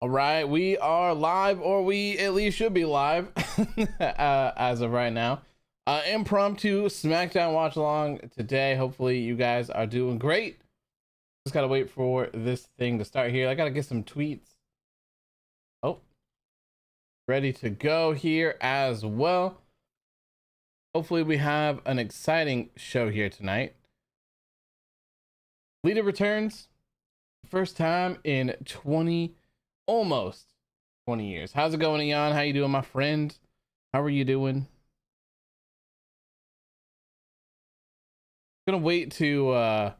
All right, we are live, or we at least should be live as of right now. Impromptu SmackDown watch along today. Hopefully, you guys are doing great. Just gotta wait for this thing to start here. I gotta get some tweets. Oh, ready to go here as well. Hopefully, we have an exciting show here tonight. Lita returns, first time in almost 20 years. How's it going, Ian? How you doing, my friend? How are you doing? Gonna wait to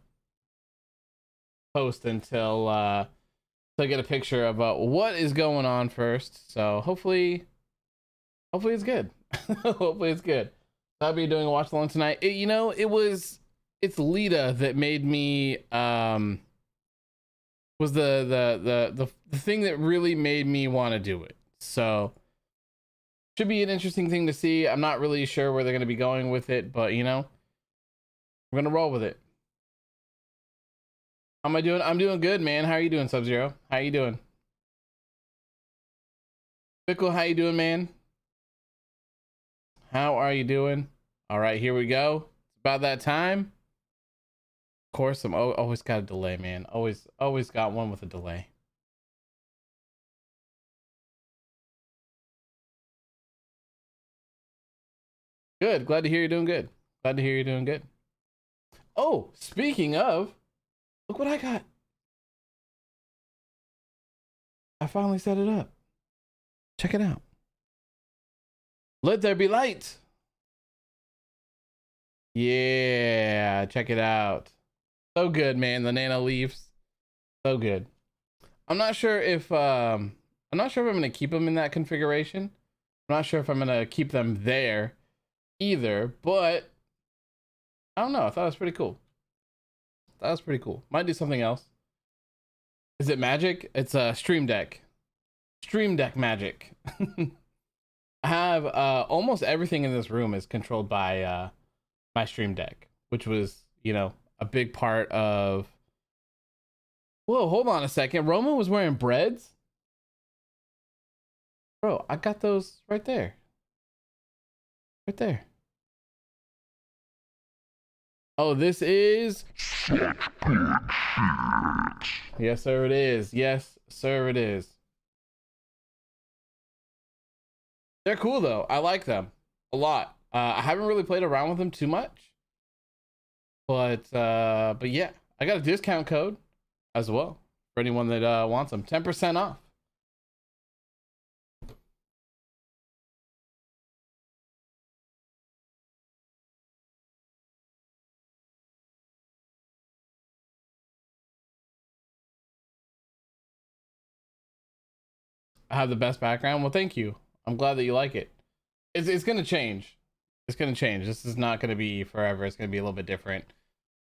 post until I get a picture of what is going on first. So hopefully it's good. Hopefully it's good. I'll be doing a watch along tonight. It's Lita that made me was the thing that really made me want to do it. So should be an interesting thing to see. I'm not really sure where they're going to be going with it, but we're going to roll with it. How am I doing? I'm doing good, man. How are you doing, Sub-Zero? How you doing? Fickle, how you doing, man? How are you doing? All right, here we go. It's about that time. Of course, I'm always got a delay, man. Always got one with a delay. Good. Glad to hear you're doing good. Glad to hear you're doing good. Oh, speaking of, look what I got. I finally set it up. Check it out. Let there be light. Yeah, check it out. So good, man. The nano leaves, so good. I'm not sure if I'm gonna keep them in that configuration. I'm not sure if I'm gonna keep them there either, but I don't know. I thought it was pretty cool. That was pretty cool. Might do something else. Is it magic? It's a Stream Deck magic. I have almost everything in this room is controlled by my Stream Deck, which was a big part of. Whoa, hold on a second. Roma was wearing breads? Bro, I got those right there. Right there. Oh, this is yes, sir, it is. Yes, sir, it is. They're cool though. I like them a lot. I haven't really played around with them too much. But yeah, I got a discount code as well for anyone that wants them. 10% off. I have the best background. Well, thank you. I'm glad that you like it. It's gonna change. It's gonna change. This is not gonna be forever. It's gonna be a little bit different.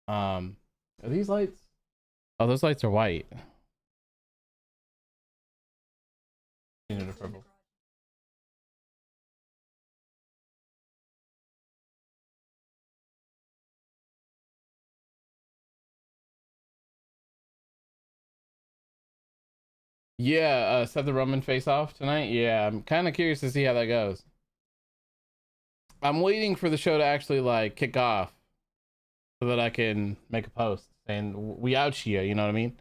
Are these lights? Oh, those lights are white. Purple. Yeah, Seth the Roman face off tonight. Yeah, I'm kind of curious to see how that goes. I'm waiting for the show to actually like kick off so that I can make a post saying we out here, you know what I mean?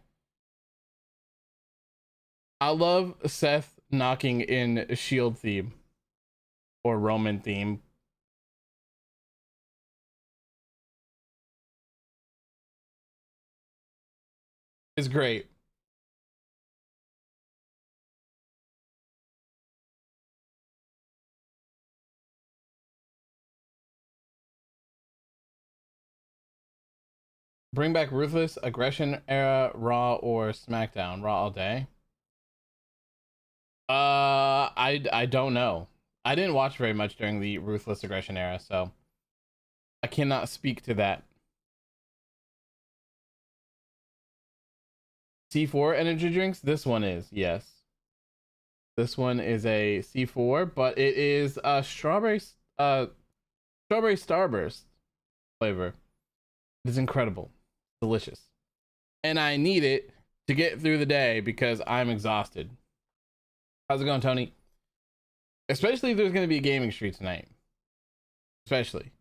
I love Seth knocking in Shield theme or Roman theme. It's great. Bring back Ruthless Aggression era Raw or SmackDown. Raw all day. I don't know. I didn't watch very much during the Ruthless Aggression era, so I cannot speak to that. C4 energy drinks. This one is, yes. This one is a C4, but it is a strawberry starburst flavor. It's incredible, delicious, and I need it to get through the day because I'm exhausted. How's it going, Tony? Especially if there's going to be a gaming street tonight. Especially.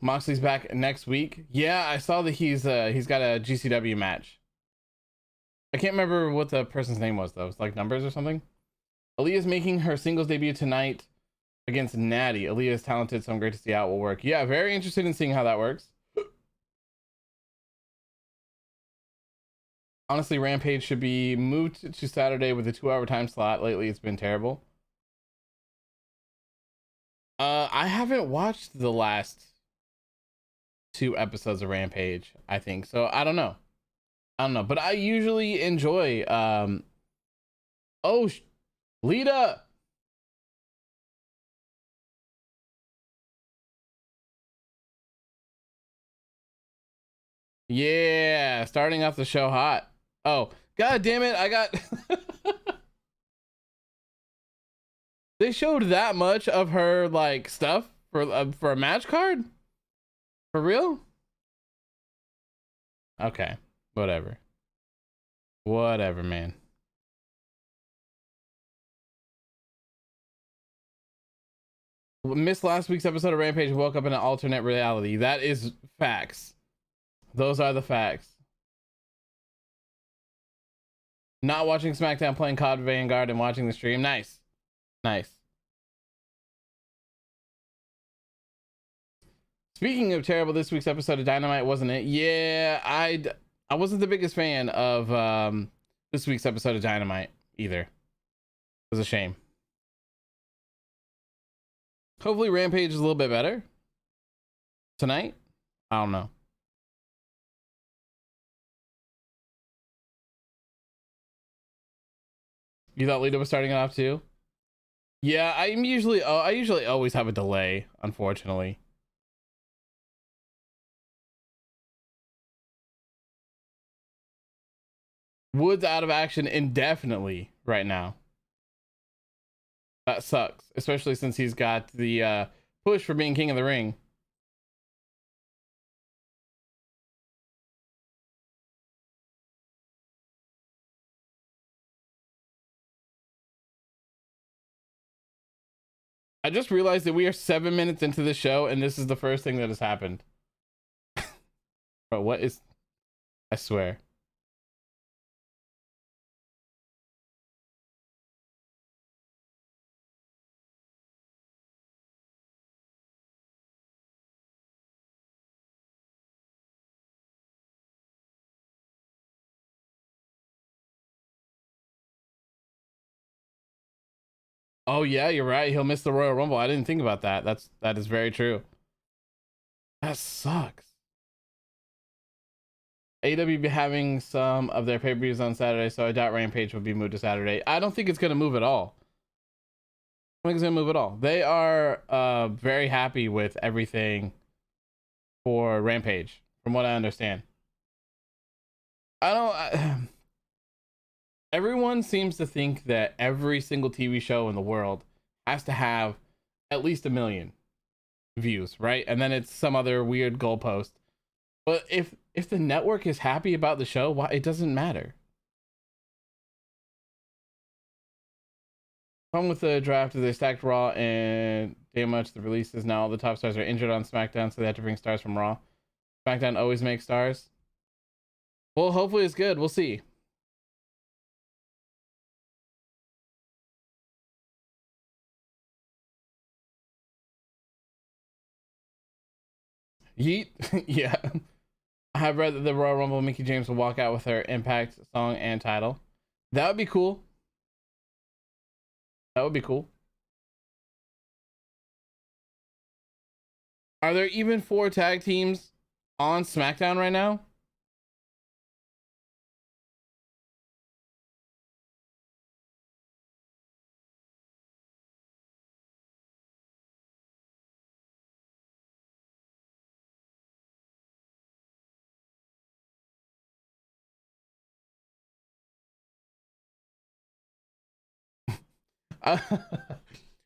Moxley's back next week. Yeah, I saw that he's got a GCW match. I can't remember what the person's name was, though. It's like Numbers or something. Aliyah's making her singles debut tonight against Natty. Aliyah is talented, so I'm great to see how it will work. Yeah, very interested in seeing how that works. Honestly, Rampage should be moved to Saturday with a 2-hour time slot. Lately, it's been terrible. I haven't watched the last 2 episodes of Rampage, I think. So I don't know. But I usually enjoy Lita. Yeah, starting off the show hot. Oh, god damn it, I got they showed that much of her like stuff for a match card? For real? Okay, whatever. Whatever, man. Missed last week's episode of Rampage and woke up in an alternate reality. That is facts. Those are the facts. Not watching SmackDown, playing COD Vanguard and watching the stream. Nice. Nice. Speaking of terrible, this week's episode of Dynamite, wasn't it? Yeah, I wasn't the biggest fan of this week's episode of Dynamite either. It was a shame. Hopefully Rampage is a little bit better tonight. I don't know. You thought Lita was starting it off too? Yeah, I usually always have a delay, unfortunately. Wood's out of action indefinitely right now. That sucks, especially since he's got the push for being King of the Ring. I just realized that we are 7 minutes into the show and this is the first thing that has happened. Bro, what is... I swear. Oh yeah, you're right. He'll miss the Royal Rumble. I didn't think about that. That is very true. That sucks. AW be having some of their pay-per-views on Saturday, so I doubt Rampage will be moved to Saturday. I don't think it's gonna move at all. I don't think it's gonna move at all. They are very happy with everything for Rampage, from what I understand. Everyone seems to think that every single TV show in the world has to have at least 1 million views, right? And then it's some other weird goalpost. But if the network is happy about the show, why it doesn't matter. Problem with the draft is they stacked Raw and damn much the releases. Now all the top stars are injured on SmackDown, so they have to bring stars from Raw. SmackDown always makes stars. Well, hopefully it's good. We'll see. Yeet. Yeah. I have read that the Royal Rumble Mickie James will walk out with her Impact song and title. That would be cool. That would be cool. Are there even 4 tag teams on SmackDown right now?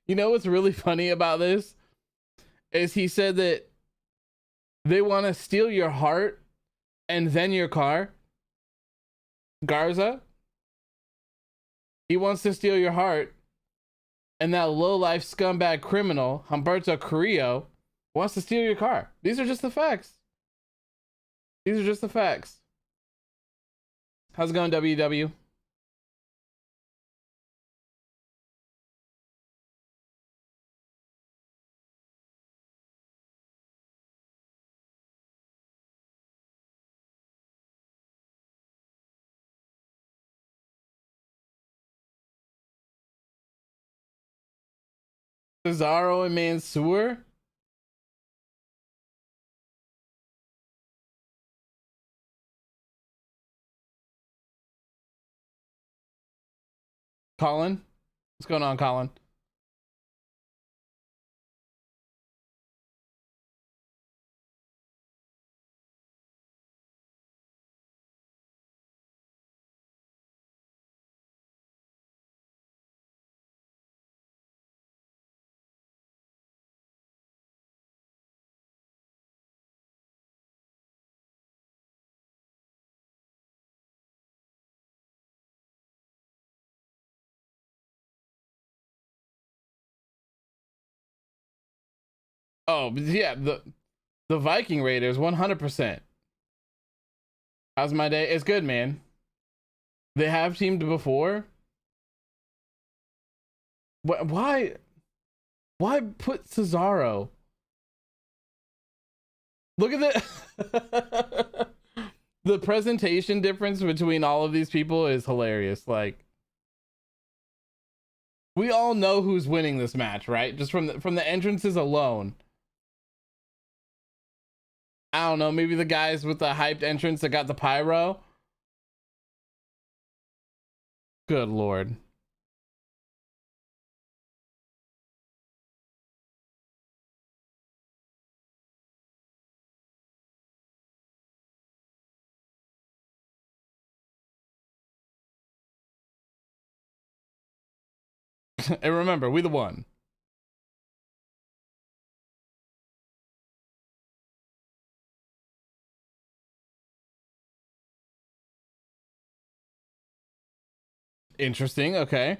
You know what's really funny about this is he said that they want to steal your heart and then your car. Garza, he wants to steal your heart and that low-life scumbag criminal, Humberto Carrillo, wants to steal your car. These are just the facts. These are just the facts. How's it going, WW? Cesaro and Mansoor? Colin? What's going on, Colin? Oh, yeah, the Viking Raiders, 100%. How's my day? It's good, man. They have teamed before. Why put Cesaro? Look at the the presentation difference between all of these people is hilarious. Like, we all know who's winning this match, right? Just from the entrances alone. I don't know, maybe the guys with the hyped entrance that got the pyro. Good lord. And remember, we the one. Interesting, okay.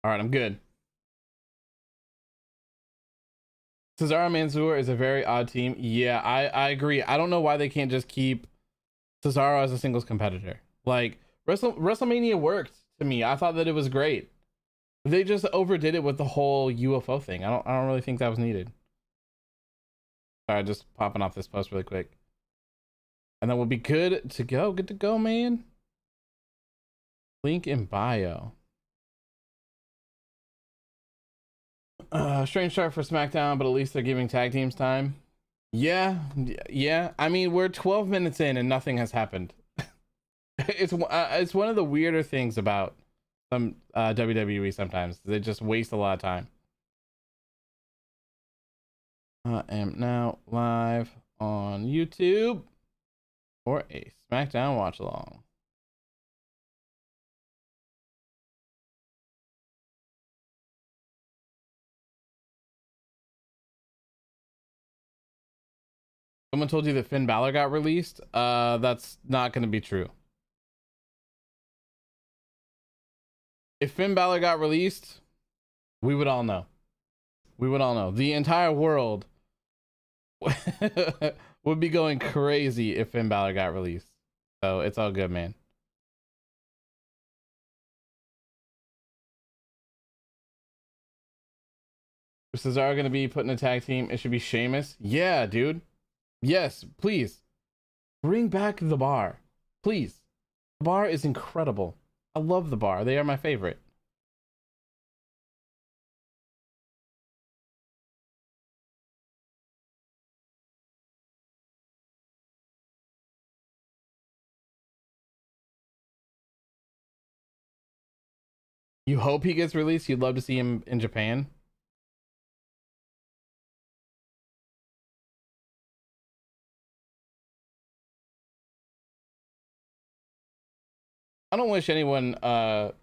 All right, I'm good. Cesaro Mansoor is a very odd team. Yeah, I agree. I don't know why they can't just keep Cesaro as a singles competitor. Like, WrestleMania worked to me. I thought that it was great. They just overdid it with the whole UFO thing. I don't really think that was needed. Sorry, just popping off this post really quick. And then we'll be good to go. Good to go, man. Link in bio. Strange start for SmackDown, but at least they're giving tag teams time. Yeah. I mean, we're 12 minutes in and nothing has happened. It's one of the weirder things about some WWE sometimes. They just waste a lot of time. I am now live on YouTube for a SmackDown watch along. Someone told you that Finn Balor got released. That's not going to be true. If Finn Balor got released, we would all know. We would all know. The entire world would be going crazy if Finn Balor got released. So it's all good, man. If Cesaro going to be put in a tag team, it should be Sheamus. Yeah, dude. Yes, please. Bring back the bar. Please. The bar is incredible. I love the bar. They are my favorite. You hope he gets released? You'd love to see him in Japan? I don't wish anyone to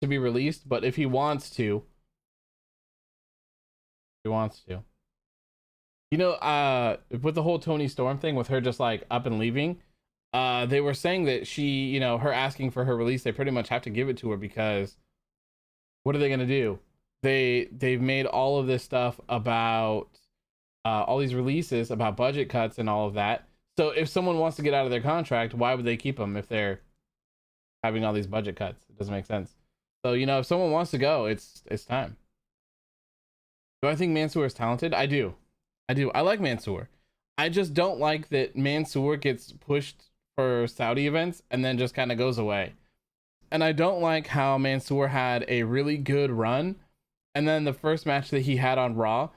be released, but if he wants to, he wants to. You know, with the whole Tony Storm thing, with her just like up and leaving, they were saying that she, you know, her asking for her release, they pretty much have to give it to her because what are they gonna do? They've made all of this stuff about all these releases about budget cuts and all of that. So if someone wants to get out of their contract, why would they keep them if they're having all these budget cuts? It doesn't make sense. So, you know, if someone wants to go, it's time. Do I think Mansoor is talented? I do. I like Mansoor. I just don't like that Mansoor gets pushed for Saudi events and then just kind of goes away. And I don't like how Mansoor had a really good run, and then the first match that he had on Raw,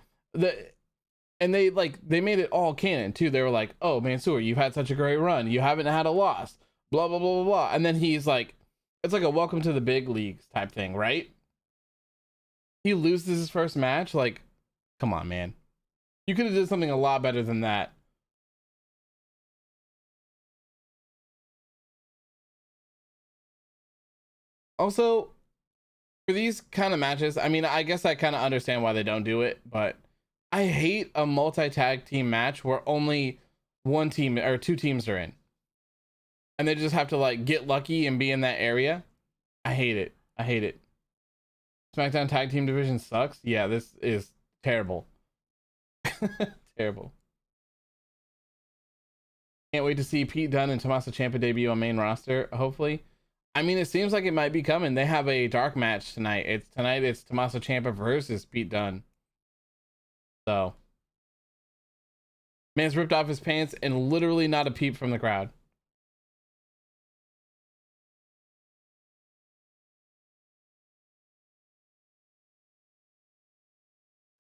and they made it all canon too. They were like, "Oh, Mansoor, you've had such a great run. You haven't had a loss." Blah blah blah blah blah. And then he's like, it's like a welcome to the big leagues type thing, right? He loses his first match. Like, come on, man. You could have did something a lot better than that. Also, for these kind of matches, I mean, I guess I kind of understand why they don't do it, but I hate a multi-tag team match where only one team or two teams are in. And they just have to like get lucky and be in that area. I hate it. I hate it. SmackDown tag team division sucks. Yeah, this is terrible. Terrible. Can't wait to see Pete Dunne and Tommaso Ciampa debut on main roster, hopefully. I mean, it seems like it might be coming. They have a dark match tonight. It's Tommaso Ciampa versus Pete Dunne. So, man's ripped off his pants and literally not a peep from the crowd.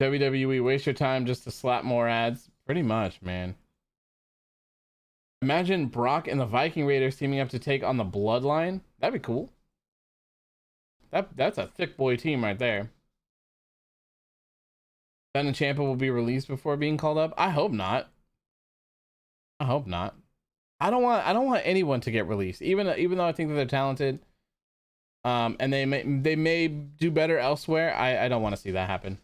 WWE, waste your time just to slap more ads. Pretty much, man. Imagine Brock and the Viking Raiders teaming up to take on the Bloodline. That'd be cool. That's a thick boy team right there. Dunne and Ciampa will be released before being called up. I hope not. I hope not. I don't want anyone to get released, even though I think that they're talented. And they may do better elsewhere. I don't want to see that happen.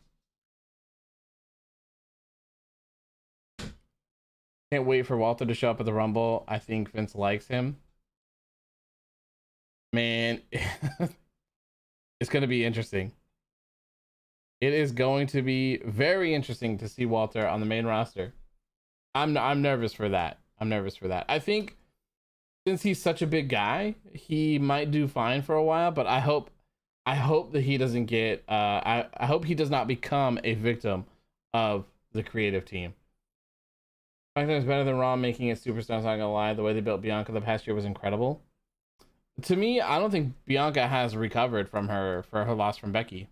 Can't wait for Walter to show up at the Rumble. I think Vince likes him. Man, it's going to be interesting. It is going to be very interesting to see Walter on the main roster. I'm nervous for that. I'm nervous for that. I think since he's such a big guy, he might do fine for a while, but I hope that he doesn't get I hope he does not become a victim of the creative team. SmackDown is better than Raw, making it superstars. Not gonna lie, the way they built Bianca the past year was incredible. To me, I don't think Bianca has recovered from her loss from Becky.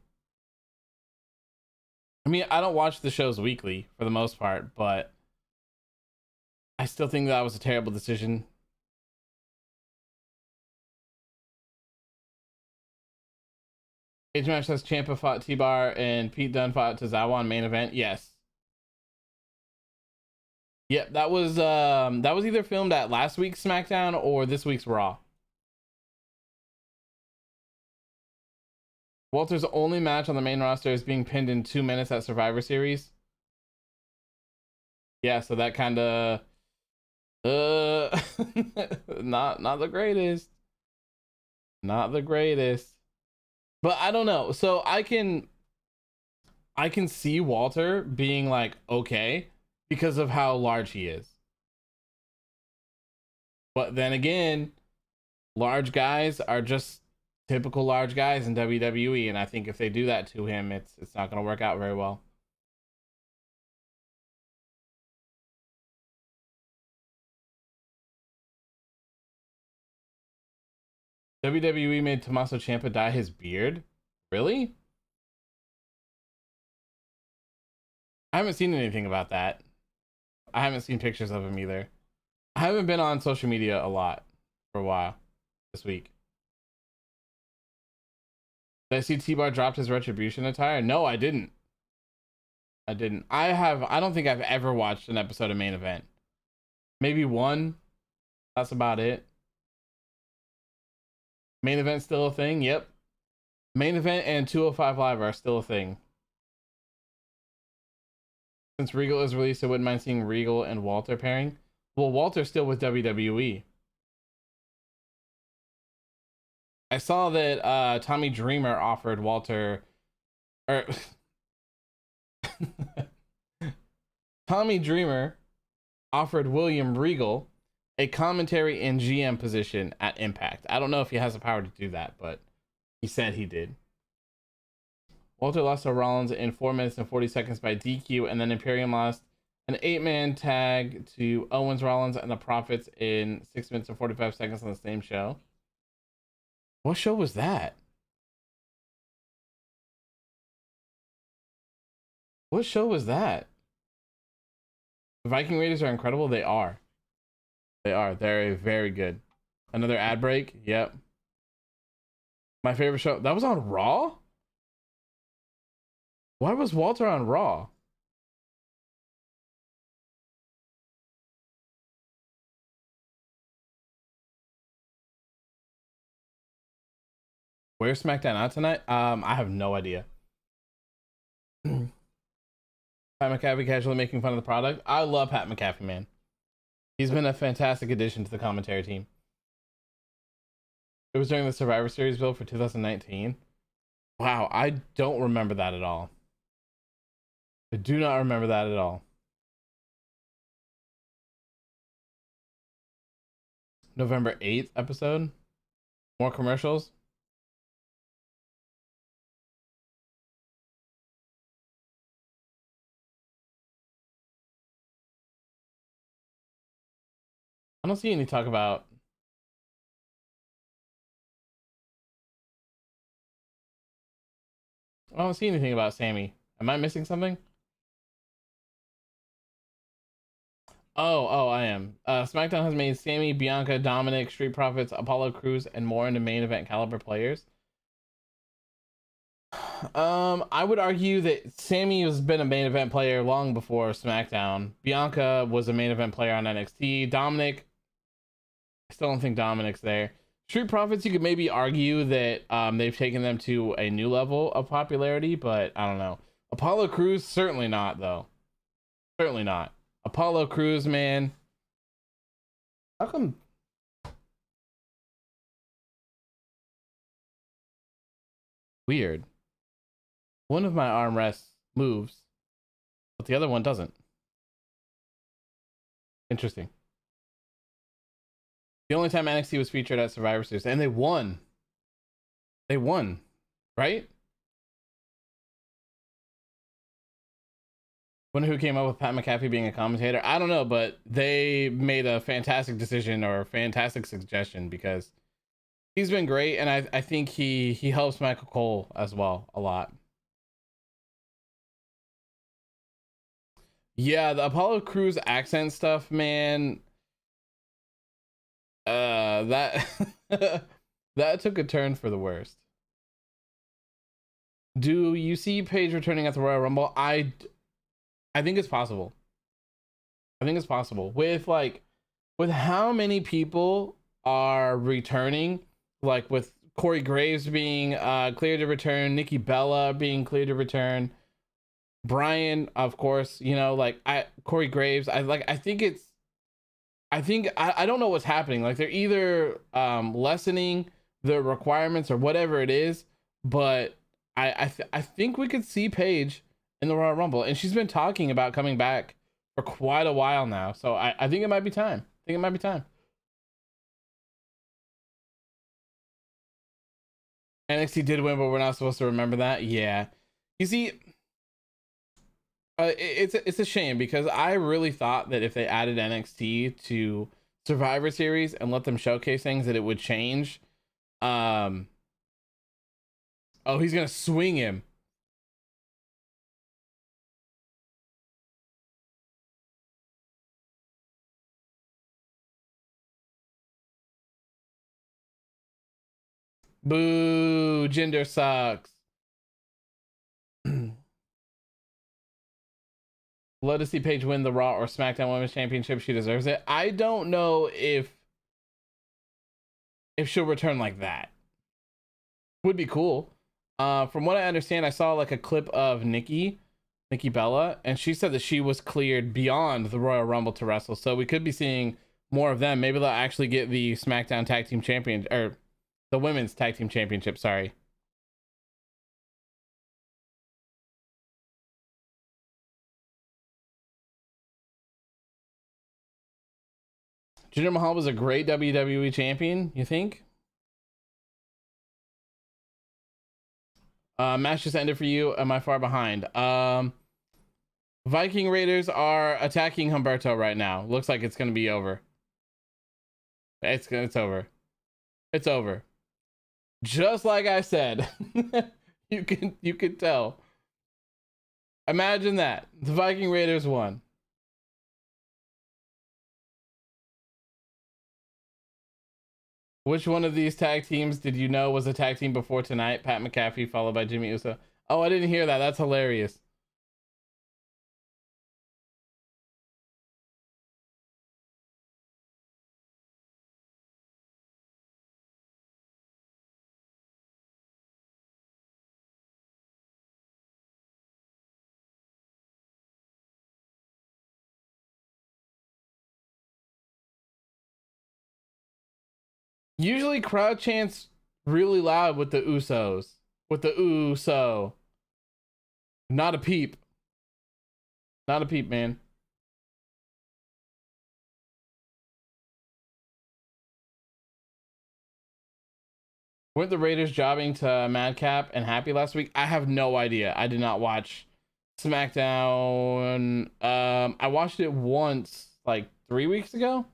I mean, I don't watch the shows weekly for the most part, but I still think that was a terrible decision. Cage match says Ciampa fought T-Bar and Pete Dunne fought Tozawa on main event. Yes. Yep, that was either filmed at last week's SmackDown or this week's Raw. Walter's only match on the main roster is being pinned in 2 minutes at Survivor Series. Yeah, so that kind of not the greatest. Not the greatest. But I don't know. So I can see Walter being like okay because of how large he is. But then again, large guys are just typical large guys in WWE, and I think if they do that to him, it's not going to work out very well. WWE made Tommaso Ciampa dye his beard? Really? I haven't seen anything about that. I haven't seen pictures of him either. I haven't been on social media a lot for a while this week. Did I see T-Bar dropped his Retribution attire? No, I didn't. I didn't. I don't think I've ever watched an episode of Main Event. Maybe one. That's about it. Main Event still a thing? Yep. Main Event and 205 Live are still a thing. Since Regal is released, I wouldn't mind seeing Regal and Walter pairing. Well, Walter's still with WWE. I saw that Tommy Dreamer offered Walter, or Tommy Dreamer offered William Regal a commentary and GM position at Impact. I don't know if he has the power to do that, but he said he did. Walter lost to Rollins in 4 minutes and 40 seconds by DQ, and then Imperium lost an 8-man tag to Owens, Rollins, and the Profits in 6 minutes and 45 seconds on the same show. What show was that? What show was that? The Viking Raiders are incredible. They are. They are. They're very good. Another ad break. Yep. My favorite show. That was on Raw? Why was Walter on Raw? Where's SmackDown out tonight? I have no idea. Pat McAfee casually making fun of the product. I love Pat McAfee, man. He's been a fantastic addition to the commentary team. It was during the Survivor Series build for 2019. Wow, I don't remember that at all. I do not remember that at all. November 8th episode. More commercials. I don't see any talk about. I don't see anything about Sami. Am I missing something? Oh, I am. SmackDown has made Sami, Bianca, Dominic, Street Profits, Apollo Crews, and more into main event caliber players. I would argue that Sami has been a main event player long before SmackDown. Bianca was a main event player on NXT. Dominic, I still don't think Dominic's there. Street Profits, you could maybe argue that they've taken them to a new level of popularity, but I don't know. Apollo Crews, certainly not, though. Certainly not. Apollo Crews, man. How come? Weird. One of my armrests moves, but the other one doesn't. Interesting. The only time NXT was featured at Survivor Series, and they won. They won, right? Wonder who came up with Pat McAfee being a commentator. I don't know, but they made a fantastic decision or a fantastic suggestion because he's been great, and I think he helps Michael Cole as well a lot. Yeah, the Apollo Crews accent stuff, man. That that took a turn for the worst. Do you see Paige returning at the Royal Rumble? I think it's possible. I think it's possible with how many people are returning, like with Corey Graves being cleared to return, Nikki Bella being cleared to return, Brian, of course, you know, like Corey Graves. I don't know what's happening. Like they're either lessening the requirements or whatever it is, but I think we could see Paige in the Royal Rumble, and she's been talking about coming back for quite a while now. So I think it might be time. I think it might be time. NXT did win, but we're not supposed to remember that. Yeah, you see, it's a shame because I really thought that if they added NXT to Survivor Series and let them showcase things, that it would change. Oh, he's gonna swing him. Boo, gender sucks. Love to see Paige win the Raw or SmackDown Women's Championship. She deserves it. I don't know if she'll return like that. Would be cool. From what I understand, I saw like a clip of Nikki Nikki Bella, and she said that she was cleared beyond the Royal Rumble to wrestle. So we could be seeing more of them. Maybe they'll actually get the SmackDown Tag Team Champion, or the Women's Tag Team Championship. Sorry. Jinder Mahal was a great WWE champion, you think? Match just ended for you. Am I far behind? Viking Raiders are attacking Humberto right now. Looks like it's gonna be over. It's over. It's over. Just like I said. you can tell. Imagine that. The Viking Raiders won. Which one of these tag teams did you know was a tag team before tonight? Pat McAfee followed by Jimmy Uso. Oh, I didn't hear that. That's hilarious. Usually crowd chants really loud with the Usos. With the Uso. Not a peep. Not a peep, man. Weren't the Raiders jobbing to Madcap and Happy last week? I have no idea. I did not watch SmackDown. I watched it once, like 3 weeks ago.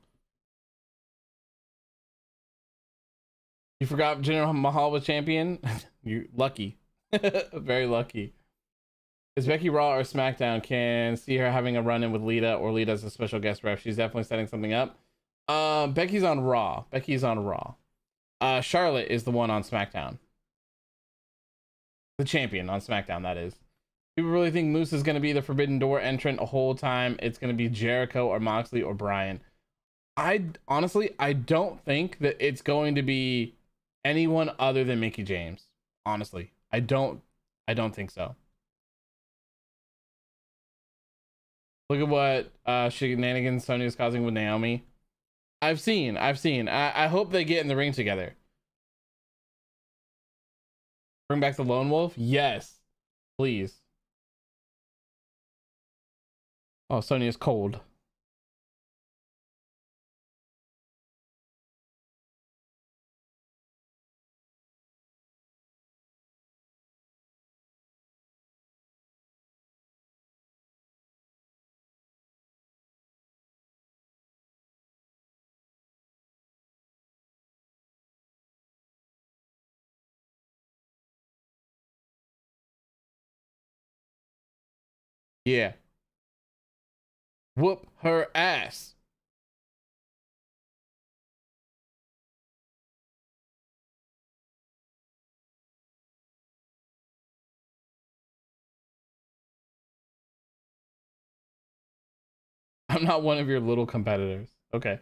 You forgot Jinder Mahal was champion? You're lucky. Very lucky. Is Becky Raw or SmackDown? Can see her having a run-in with Lita, or Lita as a special guest ref. She's definitely setting something up. Becky's on Raw. Becky's on Raw. Charlotte is the one on SmackDown. The champion on SmackDown, that is. People really think Moose is going to be the Forbidden Door entrant a whole time. It's going to be Jericho or Moxley or Bryan. I don't think that it's going to be anyone other than Mickie James. Honestly, I don't think so. Look at what shenanigans Sony is causing with Naomi. I've seen. I hope they get in the ring together. Bring back the Lone Wolf? Yes. Please. Oh, Sony is cold. Yeah. Whoop her ass. I'm not one of your little competitors. Okay.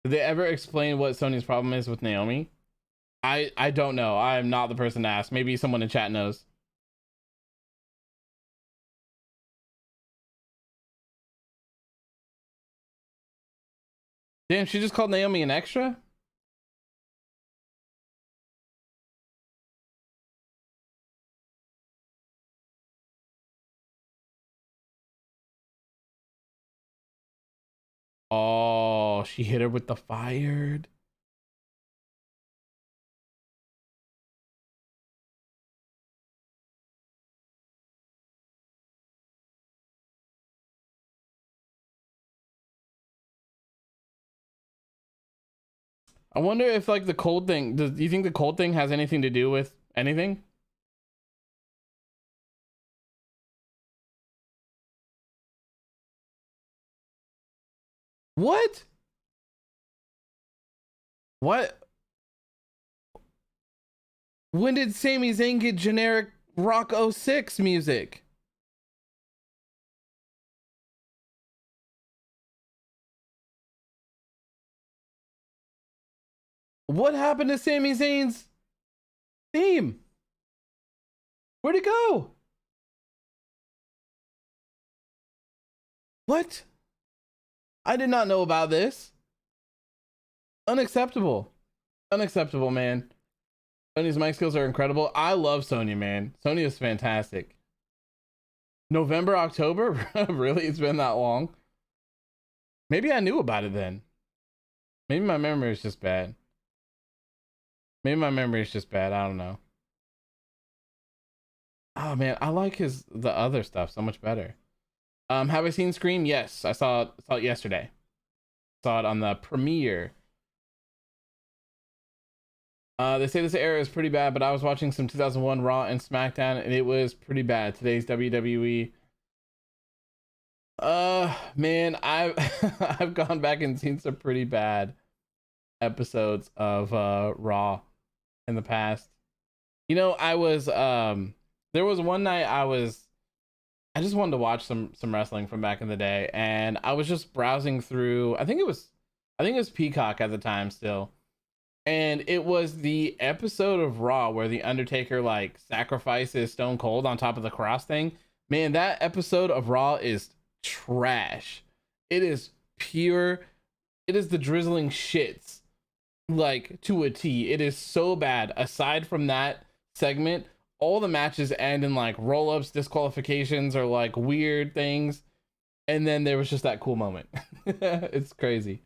Did they ever explain what Sony's problem is with Naomi? I don't know. I am not the person to ask. Maybe someone in chat knows. Damn, she just called Naomi an extra? Oh, she hit her with the fired. I wonder if like the cold thing, do you think the cold thing has anything to do with anything? What? What? When did Sami Zayn get generic Rock 06 music? What happened to Sami Zayn's theme? Where'd it go? What? I did not know about this. Unacceptable. Unacceptable, man. Sonya's mic skills are incredible. I love Sonya, man. Sonya is fantastic. November, October? Really? It's been that long? Maybe I knew about it then. Maybe my memory is just bad. Maybe my memory is just bad. I don't know. Oh man, I like the other stuff so much better. Have I seen Scream? Yes, I saw it yesterday. Saw it on the premiere. They say this era is pretty bad, but I was watching some 2001 Raw and SmackDown, and it was pretty bad. Today's WWE. Man, I've I've gone back and seen some pretty bad episodes of Raw in the past. You know, I was there was one night I just wanted to watch some wrestling from back in the day, and I was just browsing through. I think it was Peacock at the time still. And it was the episode of Raw where the Undertaker like sacrifices Stone Cold on top of the cross thing. Man, that episode of Raw is trash. It is pure. It is the drizzling shits, like to a T. It is so bad. Aside from that segment, all the matches end in like roll-ups, disqualifications, or like weird things. And then there was just that cool moment. It's crazy.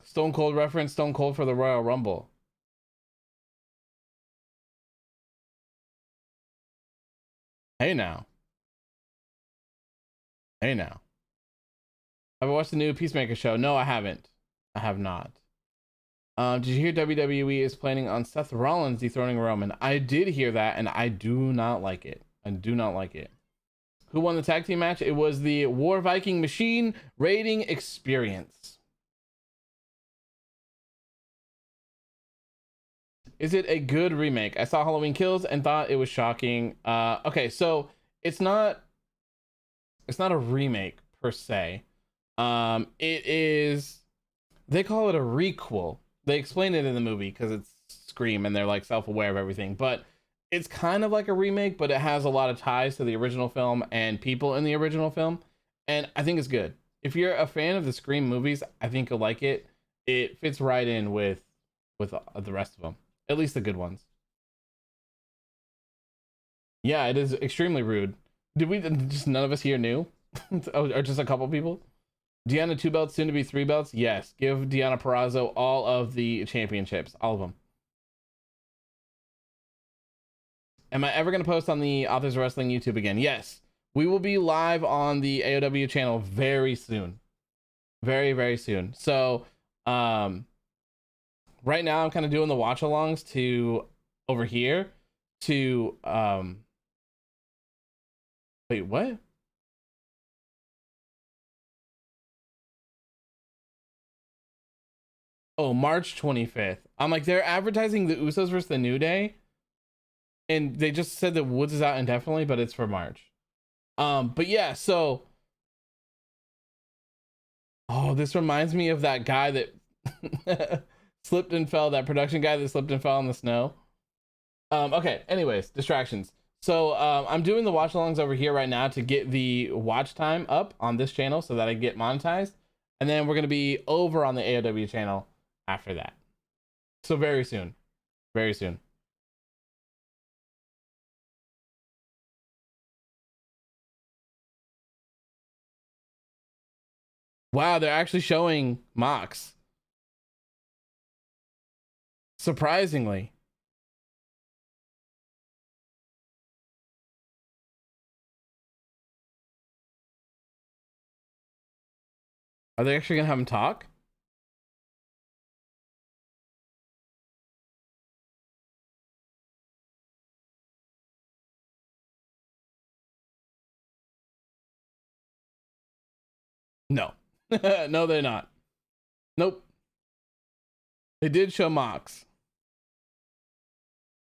Stone Cold reference, Stone Cold for the Royal Rumble. Hey now. Hey now. Have I watched the new Peacemaker show? No, I haven't. I have not. Did you hear WWE is planning on Seth Rollins dethroning Roman? I did hear that, and I do not like it. I do not like it. Who won the tag team match? It was the War Viking Machine Rating Experience. Is it a good remake? I saw Halloween Kills and thought it was shocking. Okay, so it's not a remake per se. It is, they call it a requel. They explain it in the movie because it's Scream and they're like self-aware of everything, but it's kind of like a remake, but it has a lot of ties to the original film and people in the original film, and I think it's good. If you're a fan of the Scream movies, I think you'll like it. It fits right in with the rest of them. At least the good ones. Yeah, it is extremely rude. Did we just none of us here knew? Or just a couple people? Deanna 2 belts, soon to be 3 belts? Yes. Give Deanna Purrazzo all of the championships. All of them. Am I ever going to post on the Authors of Wrestling YouTube again? Yes. We will be live on the AOW channel very soon. Very, very soon. So, right now I'm kind of doing the watch alongs to over here to wait, what? Oh, March 25th. I'm like, they're advertising the Usos versus the New Day, and they just said that Woods is out indefinitely, but it's for March. But yeah, so oh, this reminds me of that guy that slipped and fell, that production guy that slipped and fell in the snow. Okay, anyways, distractions. So I'm doing the watch alongs over here right now to get the watch time up on this channel so that I get monetized, and then we're going to be over on the AOW channel after that. So very soon. Very soon. Wow, they're actually showing Mox. Surprisingly. Are they actually gonna have him talk? No. No, they're not. Nope. They did show Mox,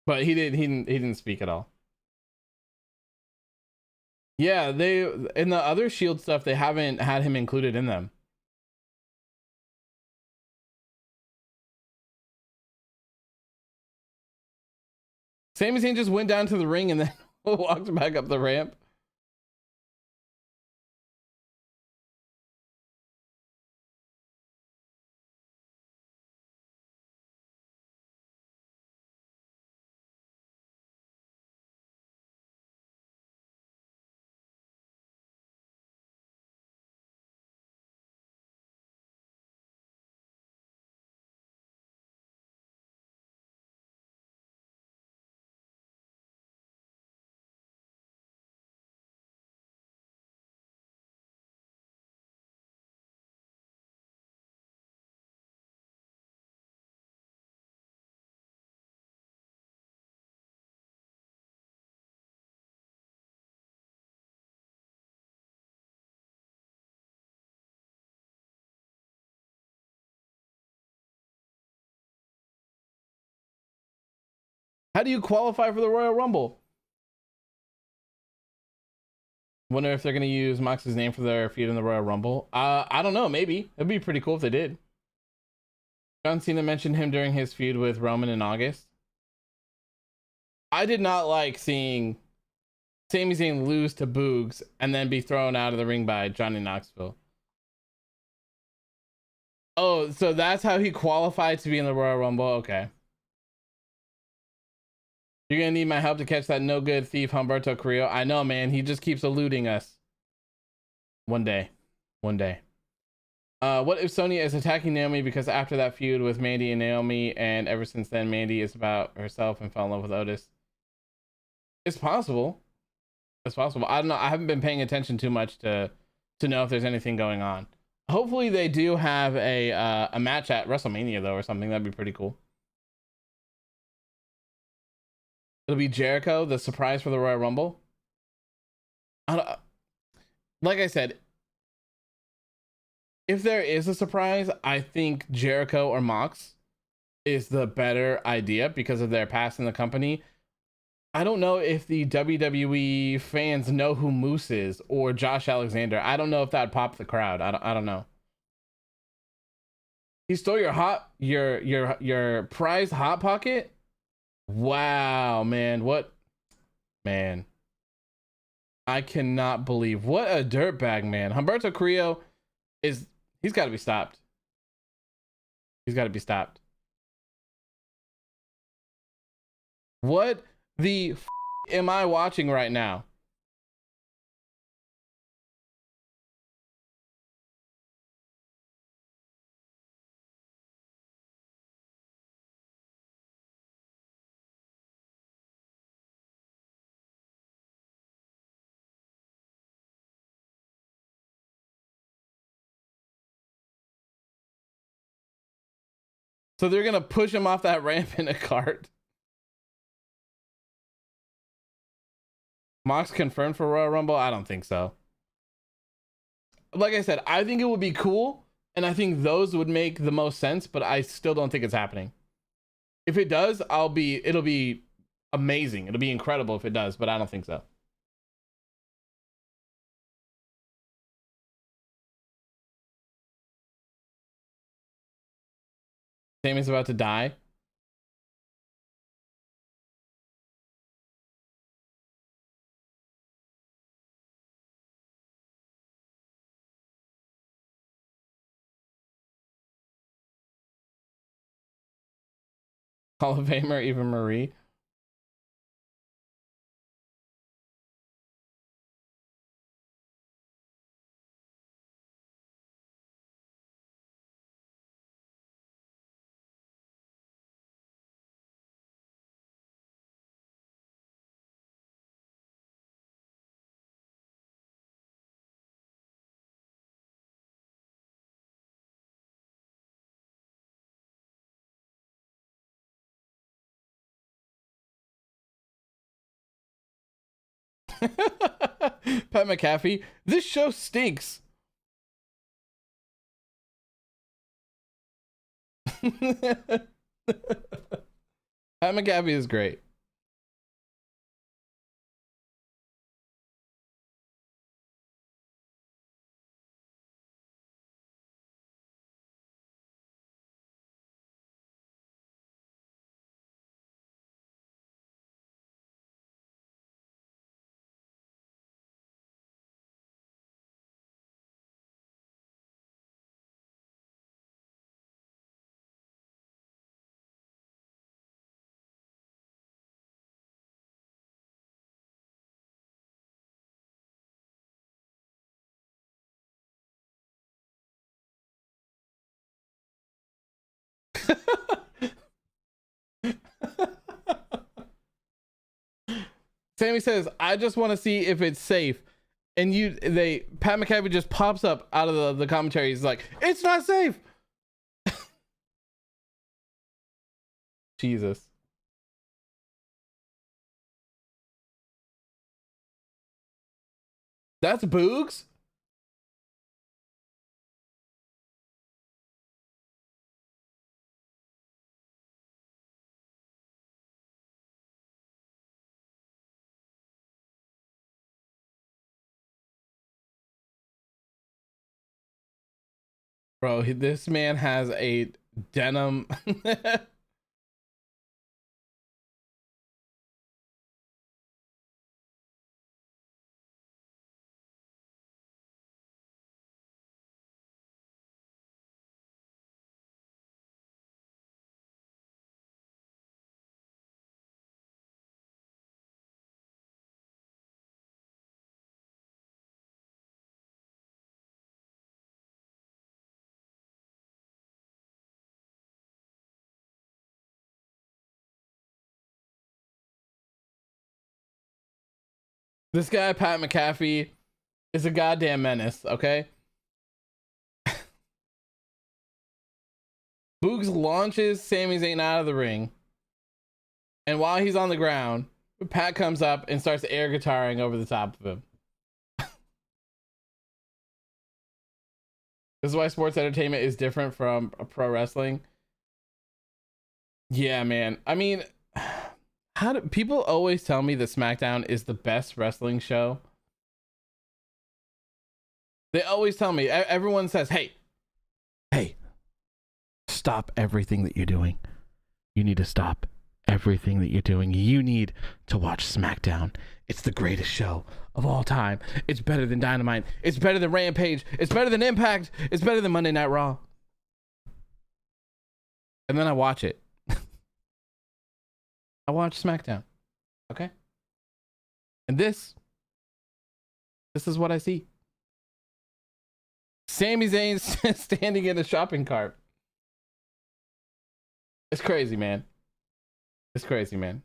but he didn't speak at all. Yeah, they in the other Shield stuff, they haven't had him included in them. Sami Zayn just went down to the ring and then walked back up the ramp. How do you qualify for the Royal Rumble? Wonder if they're gonna use Mox's name for their feud in the Royal Rumble. I don't know. Maybe it'd be pretty cool if they did. John Cena mentioned him during his feud with Roman in August. I did not like seeing Sami Zayn lose to Boogs and then be thrown out of the ring by Johnny Knoxville. Oh, so that's how he qualified to be in the Royal Rumble. Okay. You're gonna need my help to catch that no good thief Humberto Carrillo. I know, man. He just keeps eluding us. One day. What if Sonya is attacking Naomi because after that feud with Mandy and Naomi, and ever since then Mandy is about herself and fell in love with Otis? It's possible. It's possible. I don't know. I haven't been paying attention too much to know if there's anything going on. Hopefully they do have a match at WrestleMania though, or something. That'd be pretty cool. It'll be Jericho, the surprise for the Royal Rumble. Like I said, if there is a surprise, I think Jericho or Mox is the better idea because of their past in the company. I don't know if the WWE fans know who Moose is or Josh Alexander. I don't know if that'd pop the crowd. I don't know. He stole your prized hot pocket? Wow, man. What? Man. I cannot believe. What a dirtbag, man. Humberto Carrillo he's got to be stopped. He's got to be stopped. What the am I watching right now? So they're gonna push him off that ramp in a cart. Mox confirmed for Royal Rumble? I don't think so. Like I said, I think it would be cool, and I think those would make the most sense, but I still don't think it's happening. If it does, it'll be amazing. It'll be incredible if it does, but I don't think so. Sami's about to die. Hall of Famer Eva Marie. Pat McAfee. This show stinks. Pat McAfee is great. Sami says, I just want to see if it's safe. And Pat McAfee just pops up out of the commentary. He's like, it's not safe. Jesus. That's Boogs? Bro, this man has a denim. This guy, Pat McAfee, is a goddamn menace, okay? Boogs launches Sami Zayn out of the ring. And while he's on the ground, Pat comes up and starts air guitaring over the top of him. This is why sports entertainment is different from pro wrestling. Yeah, man. I mean, how do people always tell me that SmackDown is the best wrestling show? They always tell me, everyone says, hey, stop everything that you're doing. You need to stop everything that you're doing. You need to watch SmackDown. It's the greatest show of all time. It's better than Dynamite. It's better than Rampage. It's better than Impact. It's better than Monday Night Raw. And then I watch it. I watch SmackDown. Okay? And this is what I see. Sami Zayn standing in a shopping cart. It's crazy, man. It's crazy, man.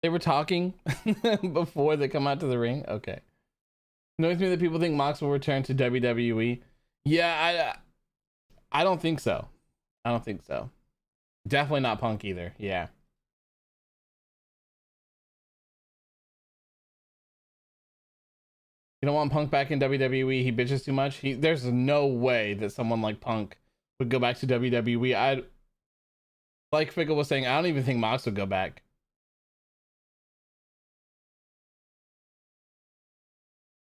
They were talking before they come out to the ring. Okay. Annoys me that people think Mox will return to WWE. Yeah, I don't think so. I don't think so. Definitely not Punk either. Yeah. You don't want Punk back in WWE. He bitches too much. There's no way that someone like Punk would go back to WWE. Like Fickle was saying, I don't even think Mox would go back.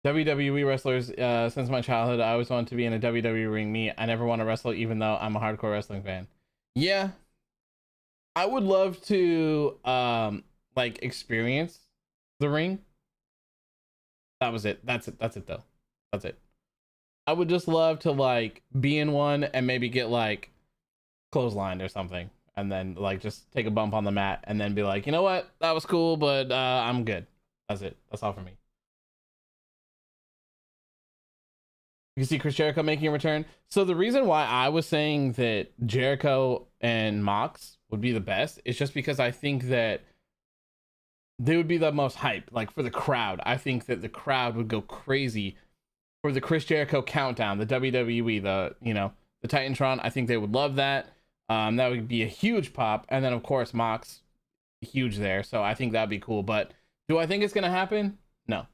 WWE wrestlers, since my childhood, I always wanted to be in a WWE ring. Me, I never want to wrestle, even though I'm a hardcore wrestling fan. Yeah, I would love to, like, experience the ring. That was it. That's it. That's it, though. That's it. I would just love to, like, be in one and maybe get, like, clotheslined or something, and then, like, just take a bump on the mat and then be like, you know what, that was cool, but I'm good. That's it. That's all for me. You can see Chris Jericho making a return. So the reason why I was saying that Jericho and Mox would be the best is just because I think that they would be the most hype, like, for the crowd. I think that the crowd would go crazy for the Chris Jericho countdown, the WWE, the Titantron. I think they would love that. That would be a huge pop. And then, of course, Mox, huge there. So I think that'd be cool. But do I think it's going to happen? No,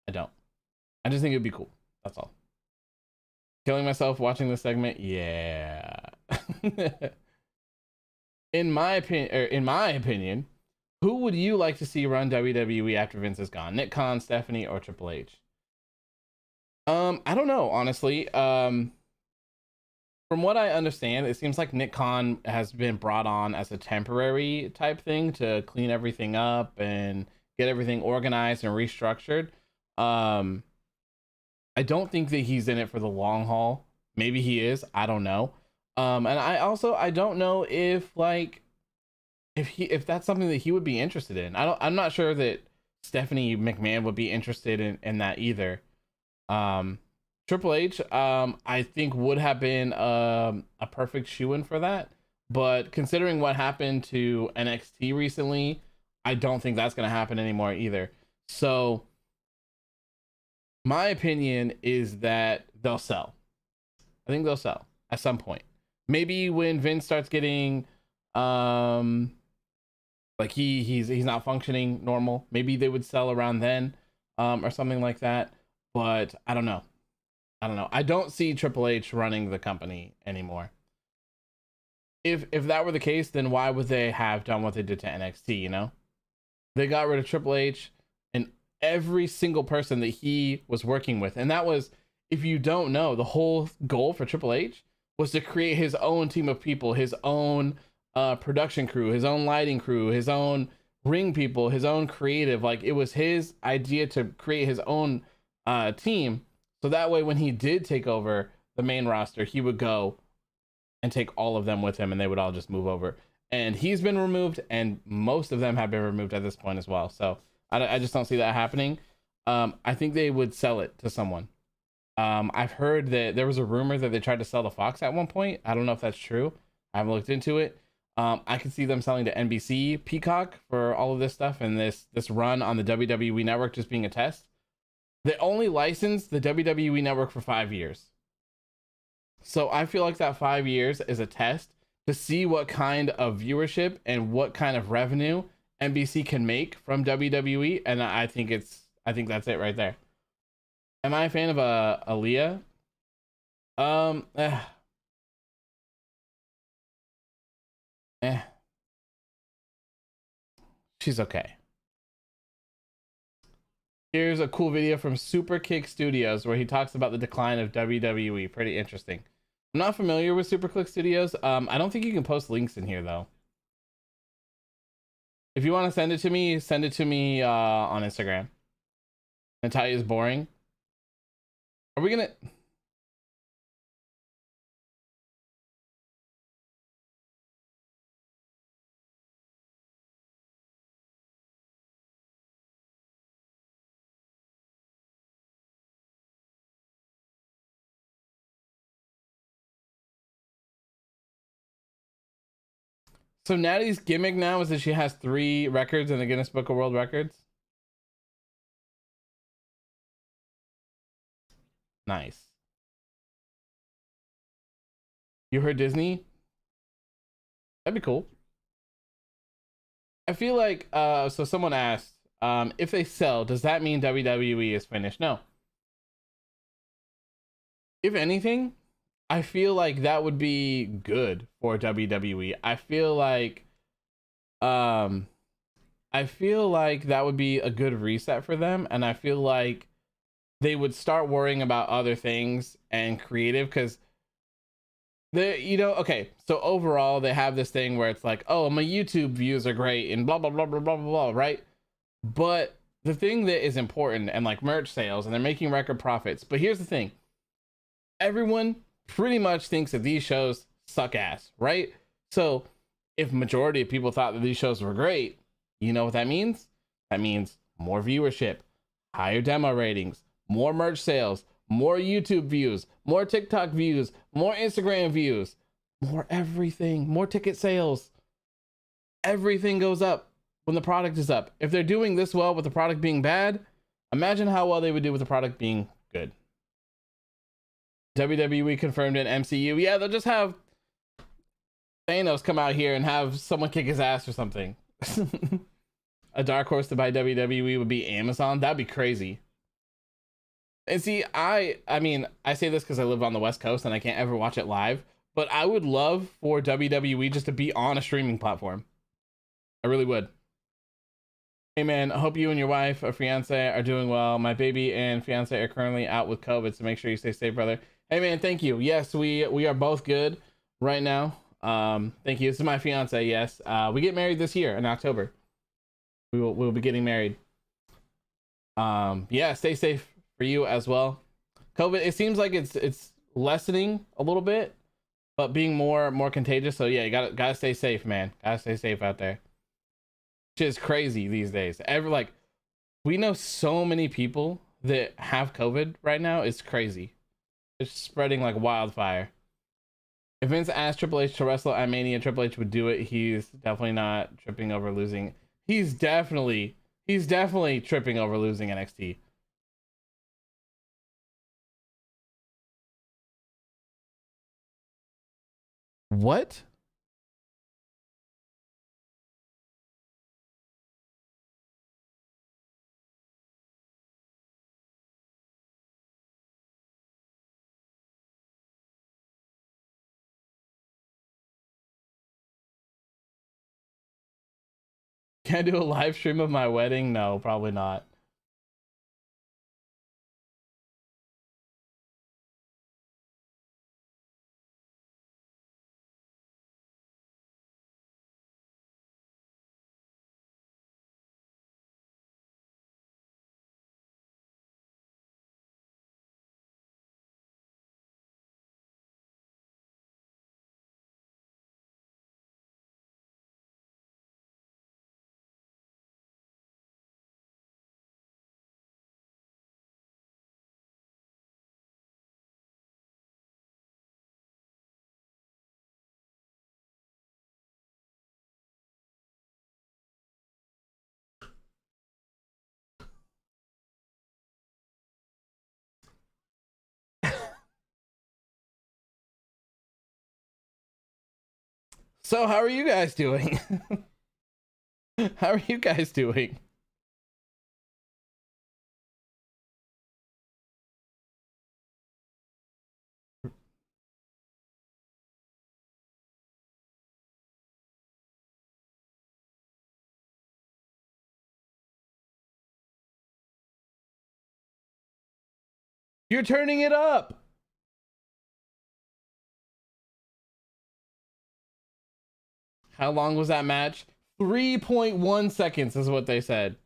I don't. I just think it'd be cool. That's all. Killing myself watching this segment? Yeah. In my opinion, who would you like to see run WWE after Vince is gone? Nick Khan, Stephanie, or Triple H? I don't know, honestly. from what I understand, it seems like Nick Khan has been brought on as a temporary type thing to clean everything up and get everything organized and restructured. Um, I don't think that he's in it for the long haul. Maybe he is. I don't know. And I don't know if like if that's something that he would be interested in. I'm not sure that Stephanie McMahon would be interested in that either. Triple H, I think would have been a perfect shoe-in for that. But considering what happened to NXT recently, I don't think that's going to happen anymore either. So my opinion is that they'll sell. I think they'll sell at some point. Maybe when Vince starts getting like he's not functioning normal, maybe they would sell around then, or something like that. But I don't know. I don't see Triple H running the company anymore. If that were the case, then why would they have done what they did to NXT, you know? They got rid of Triple H and every single person that he was working with. And that was, if you don't know, the whole goal for Triple H was to create his own team of people, his own production crew, his own lighting crew, his own ring people, his own creative. Like, it was his idea to create his own team. So that way, when he did take over the main roster, he would go and take all of them with him and they would all just move over. And he's been removed, and most of them have been removed at this point as well. So I just don't see that happening. I think they would sell it to someone. I've heard that there was a rumor that they tried to sell to Fox at one point. I don't know if that's true. I haven't looked into it. I could see them selling to NBC, Peacock for all of this stuff, and this run on the WWE network just being a test. They only licensed the WWE network for 5 years. So I feel like that 5 years is a test to see what kind of viewership and what kind of revenue NBC can make from WWE. And I think that's it right there. Am I a fan of Aliyah? She's okay. Here's a cool video from Super Kick Studios where he talks about the decline of WWE. Pretty interesting. I'm not familiar with Super Kick Studios. I don't think you can post links in here though. If you want to send it to me on Instagram. Natalya is boring. Are we gonna? So Natty's gimmick now is that she has 3 records in the Guinness Book of World Records. Nice. You heard Disney? That'd be cool. I feel like so someone asked, if they sell, does that mean WWE is finished? No. If anything, I feel like that would be good for WWE. I feel like that would be a good reset for them, and I feel like they would start worrying about other things and creative, because they, okay, so overall they have this thing where it's like, oh, my YouTube views are great and blah blah blah blah blah blah, right? But the thing that is important, and like merch sales, and they're making record profits. But here's the thing, everyone pretty much thinks that these shows suck ass, right? So if majority of people thought that these shows were great, you know what that means? That means more viewership, higher demo ratings, more merch sales, more YouTube views, more TikTok views, more Instagram views, more everything, more ticket sales. Everything goes up when the product is up. If they're doing this well with the product being bad, imagine how well they would do with the product being good. WWE confirmed in MCU. Yeah, they'll just have Thanos come out here and have someone kick his ass or something. A dark horse to buy WWE would be Amazon. That'd be crazy. And see, I mean, I say this because I live on the West Coast and I can't ever watch it live, but I would love for WWE just to be on a streaming platform. I really would. Hey man, I hope you and your wife or fiance are doing well. My baby and fiance are currently out with COVID, so make sure you stay safe, brother. Hey man, thank you. Yes, we are both good right now. Thank you. This is my fiance. Yes, we get married this year in October. We'll be getting married. Yeah, stay safe for you as well. COVID. It seems like it's lessening a little bit, but being more contagious. So yeah, you gotta stay safe, man. Gotta stay safe out there. Which is crazy these days. We know so many people that have COVID right now. It's crazy. It's spreading like wildfire. If Vince asked Triple H to wrestle at Mania, Triple H would do it. He's definitely not tripping over losing. He's definitely tripping over losing NXT. What? Can I do a live stream of my wedding? No, probably not. So how are you guys doing? How are you guys doing? You're turning it up. How long was that match? 3.1 seconds is what they said.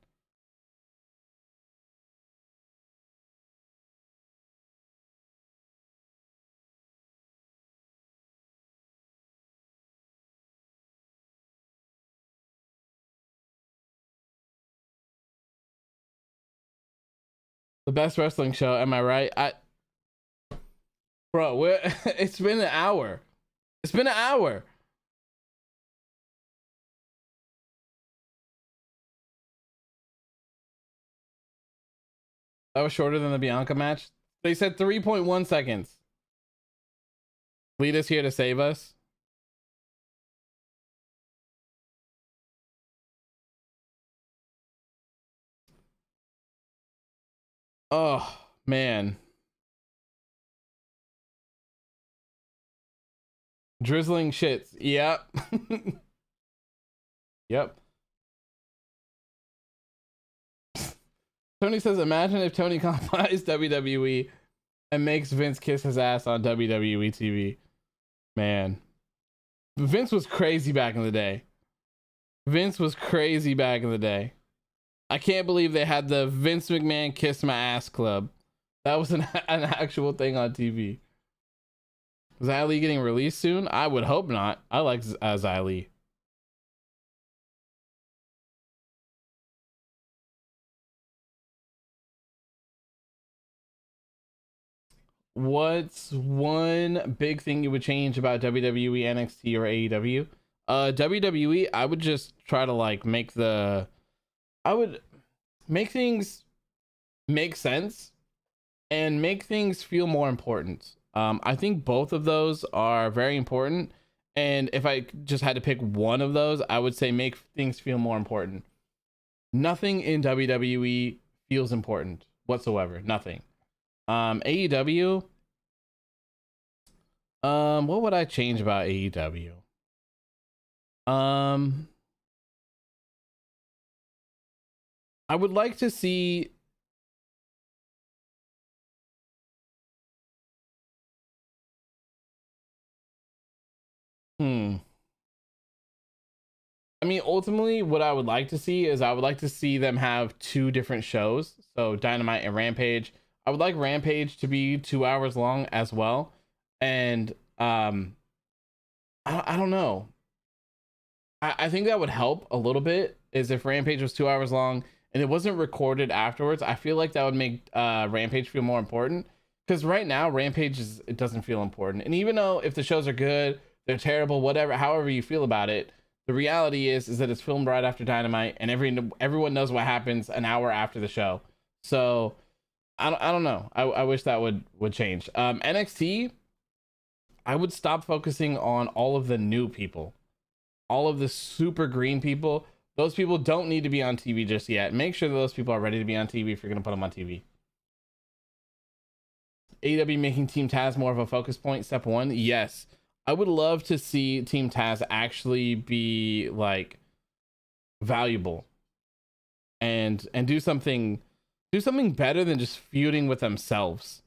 The best wrestling show, am I right? Bro, it's been an hour. It's been an hour. That was shorter than the Bianca match. They said 3.1 seconds. Lita's here to save us. Oh, man. Drizzling shits. Yep. Yep. Tony says, imagine if Tony Khan buys WWE and makes Vince kiss his ass on WWE TV. Man. Vince was crazy back in the day. Vince was crazy back in the day. I can't believe they had the Vince McMahon Kiss My Ass Club. That was an actual thing on TV. Is Aliyah getting released soon? I would hope not. I like Aliyah. What's one big thing you would change about WWE, NXT, or AEW? WWE, I would just try to I would make things make sense and make things feel more important. I think both of those are very important. And if I just had to pick one of those, I would say make things feel more important. Nothing in WWE feels important whatsoever. Nothing. AEW. What would I change about AEW? I would like to see ultimately what I would like to see is I would like to see them have two different shows. So Dynamite and Rampage. I would like Rampage to be 2 hours long as well. And I don't know. I think that would help a little bit is if Rampage was 2 hours long and it wasn't recorded afterwards. I feel like that would make Rampage feel more important, because right now Rampage it doesn't feel important. And even though if the shows are good, they're terrible, whatever, however you feel about it, the reality is that it's filmed right after Dynamite, and everyone knows what happens an hour after the show. So I don't know. I wish that would change. NXT, I would stop focusing on all of the new people, all of the super green people. Those people don't need to be on TV just yet. Make sure that those people are ready to be on TV if you're going to put them on TV. AEW making Team Taz more of a focus point. Step one. Yes. I would love to see Team Taz actually be like valuable and do something better than just feuding with themselves.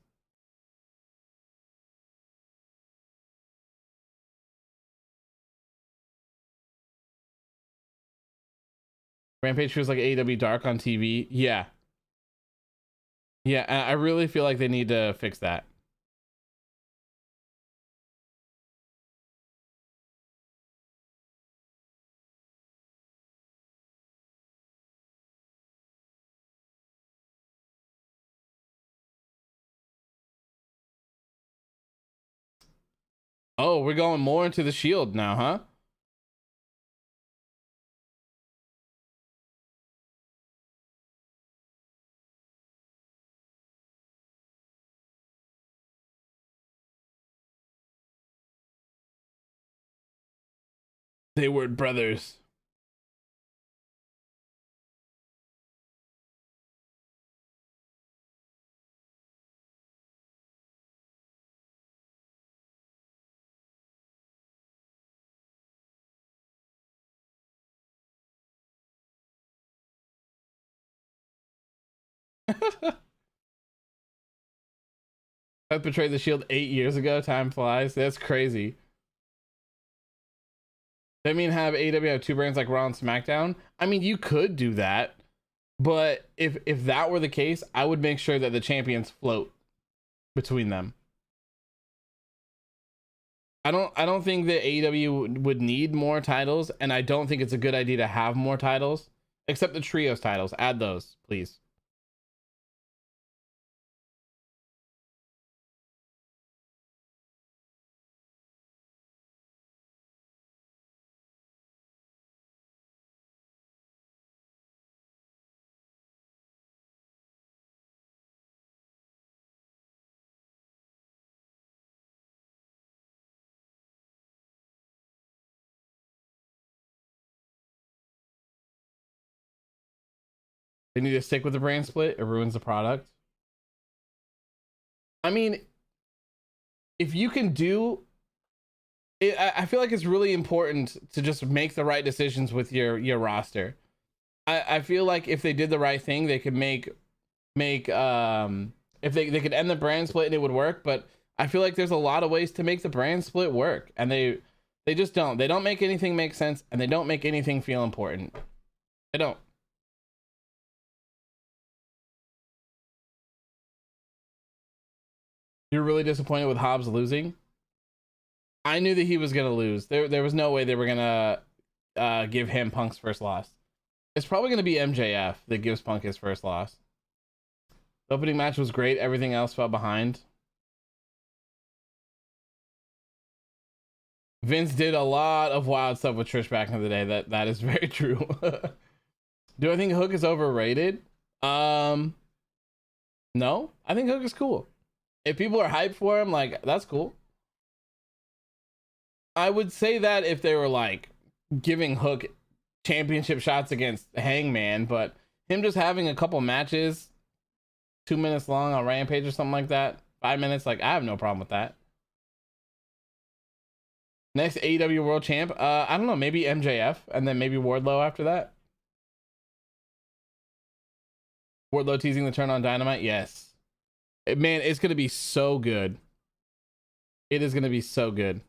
Rampage feels like AEW Dark on TV. Yeah. Yeah, I really feel like they need to fix that. Oh, we're going more into the Shield now, huh? They were brothers. I betrayed the Shield 8 years ago. Time flies. That's crazy. They mean have AEW have two brands like Raw and SmackDown? I mean, you could do that, but if that were the case, I would make sure that the champions float between them. I don't think that AEW would need more titles, and I don't think it's a good idea to have more titles, except the trios titles. Add those, please. They need to stick with the brand split. It ruins the product. I mean, if you can do it, I feel like it's really important to just make the right decisions with your roster. I feel like if they did the right thing, they could make if they could end the brand split and it would work. But I feel like there's a lot of ways to make the brand split work, and they just don't. They don't make anything make sense, and they don't make anything feel important. They don't. You're really disappointed with Hobbs losing? I knew that he was gonna lose. There was no way they were gonna give him Punk's first loss. It's probably gonna be MJF that gives Punk his first loss. The opening match was great. Everything else fell behind. Vince did a lot of wild stuff with Trish back in the day. That is very true. Do I think Hook is overrated? No, I think Hook is cool. If people are hyped for him, like, that's cool. I would say that if they were like giving Hook championship shots against Hangman, but him just having a couple matches 2 minutes long on Rampage or something like that, 5 minutes, like, I have no problem with that. Next AEW World Champ, I don't know, maybe MJF, and then maybe Wardlow after that. Wardlow teasing the turn on Dynamite, yes. Man, it's gonna be so good. It is gonna be so good.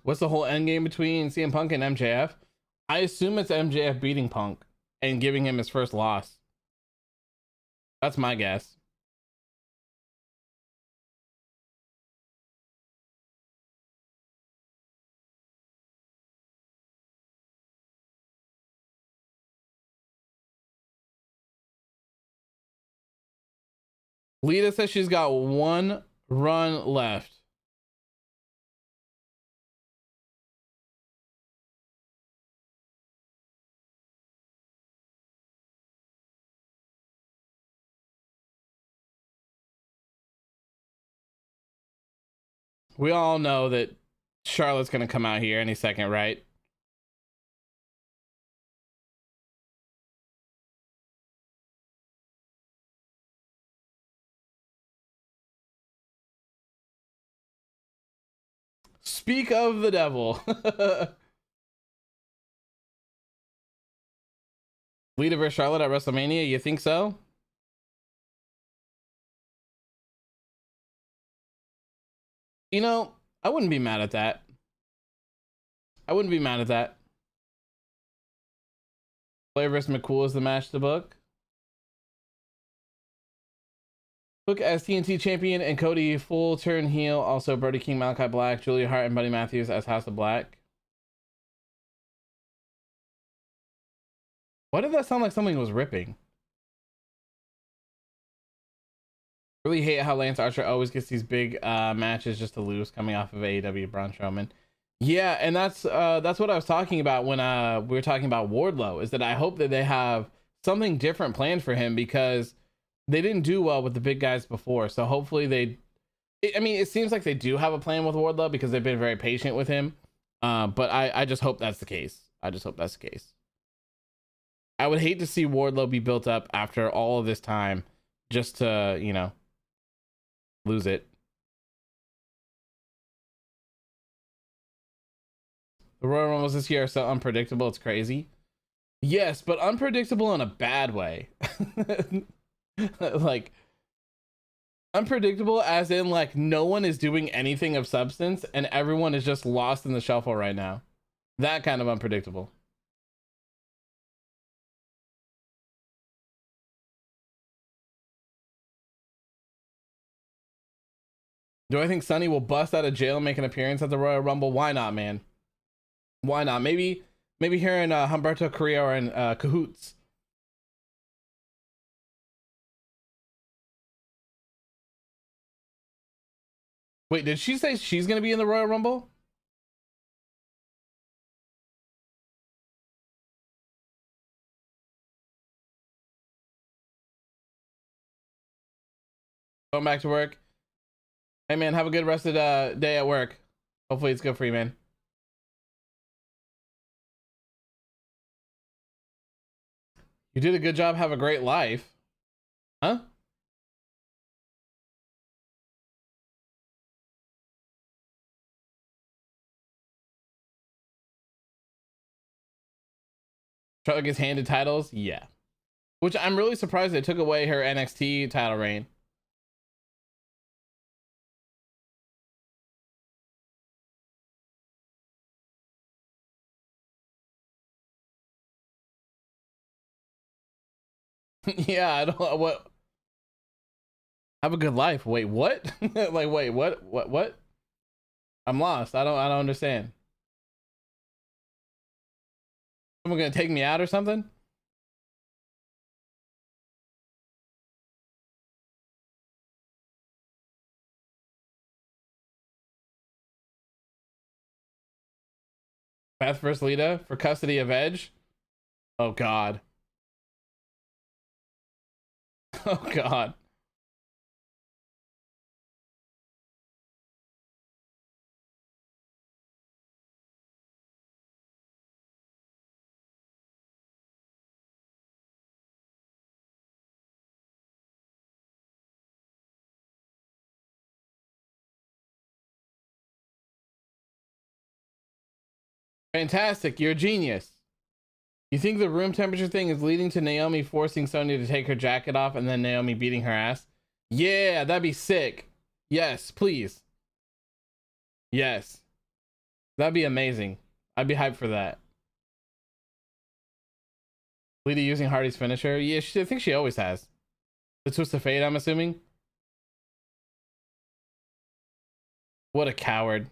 What's the whole end game between CM Punk and MJF? I assume it's MJF beating Punk and giving him his first loss. That's my guess. Lita says she's got one run left. We all know that Charlotte's going to come out here any second, right? Speak of the devil. Lita versus Charlotte at WrestleMania, you think so? You know, I wouldn't be mad at that. I wouldn't be mad at that. Flair versus McCool is the match to book. Book as TNT champion and Cody full turn heel. Also Brody King, Malachi Black, Julia Hart, and Buddy Matthews as House of Black. Why did that sound like something was ripping? Really hate how Lance Archer always gets these big matches just to lose coming off of AEW Braun Strowman. Yeah, and that's what I was talking about when we were talking about Wardlow, is that I hope that they have something different planned for him, because they didn't do well with the big guys before. So hopefully I mean, it seems like they do have a plan with Wardlow because they've been very patient with him. But I just hope that's the case. I just hope that's the case. I would hate to see Wardlow be built up after all of this time just to, you know, lose it. The Royal Rumbles this year are so unpredictable, it's crazy. Yes, but unpredictable in a bad way. Like, unpredictable as in, like, no one is doing anything of substance and everyone is just lost in the shuffle right now. That kind of unpredictable. Do I think Sonny will bust out of jail and make an appearance at the Royal Rumble? Why not, man? Why not? Maybe here in Humberto Carrillo and Cahoots. Wait, did she say she's gonna be in the Royal Rumble? Going back to work. Hey man, have a good rest of the day at work. Hopefully it's good for you, man. You did a good job. Have a great life. Huh? Charlotte gets handed titles? Yeah. Which I'm really surprised they took away her NXT title reign. Yeah, I don't what. Have a good life. Wait, what? Like, wait, what? I'm lost. I don't understand. Someone gonna take me out or something? Beth versus Lita for custody of Edge? Oh god. Oh god. Fantastic. You're a genius. You think the room temperature thing is leading to Naomi forcing Sonya to take her jacket off and then Naomi beating her ass? Yeah, that'd be sick. Yes, please. Yes. That'd be amazing. I'd be hyped for that. Lita using Hardy's finisher. Yeah, I think she always has. The twist of fate, I'm assuming. What a coward.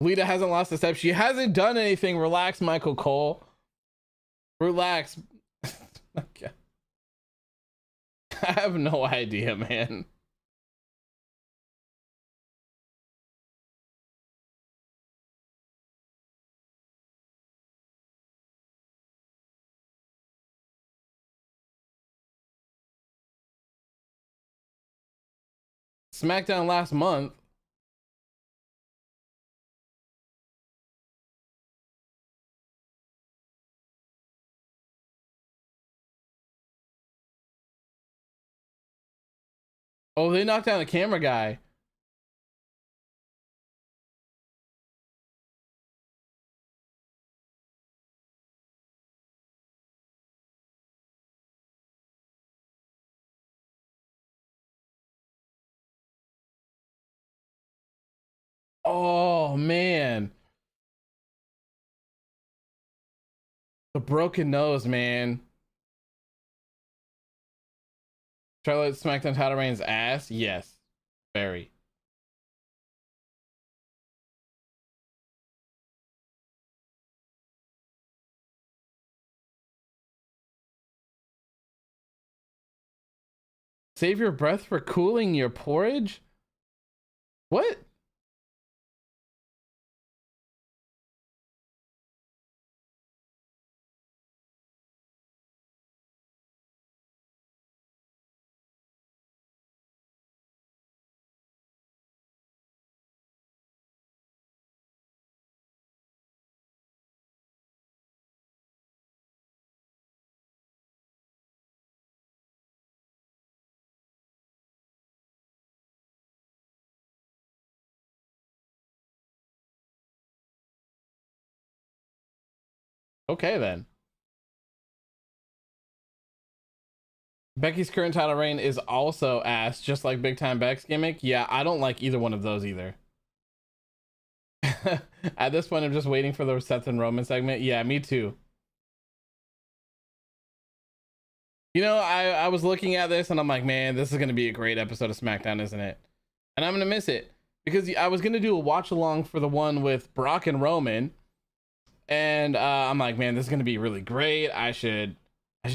Lita hasn't lost a step. She hasn't done anything. Relax, Michael Cole. Relax. Okay. I have no idea, man. SmackDown last month. Oh, they knocked down the camera guy. Oh, man. The broken nose, man. Charlotte SmackDown title reigns ass? Yes. Very. Save your breath for cooling your porridge? What? Okay, then. Becky's current title reign is also ass, just like Big Time Beck's gimmick. Yeah, I don't like either one of those either. At this point, I'm just waiting for the Seth and Roman segment. Yeah, me too. You know, I was looking at this and I'm like, man, this is going to be a great episode of SmackDown, isn't it? And I'm going to miss it because I was going to do a watch along for the one with Brock and Roman. And I'm like, man, this is going to be really great. I should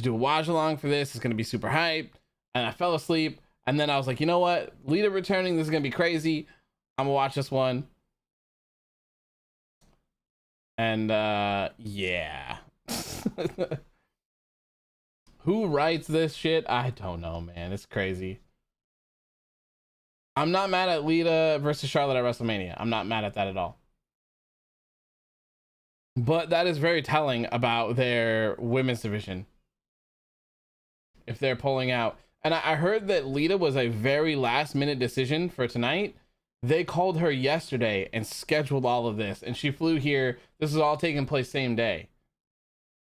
do a watch along for this. It's going to be super hyped. And I fell asleep. And then I was like, you know what? Lita returning. This is going to be crazy. I'm going to watch this one. And yeah. Who writes this shit? I don't know, man. It's crazy. I'm not mad at Lita versus Charlotte at WrestleMania. I'm not mad at that at all. But that is very telling about their women's division. If they're pulling out. And I heard that Lita was a very last minute decision for tonight. They called her yesterday and scheduled all of this. And she flew here. This is all taking place same day.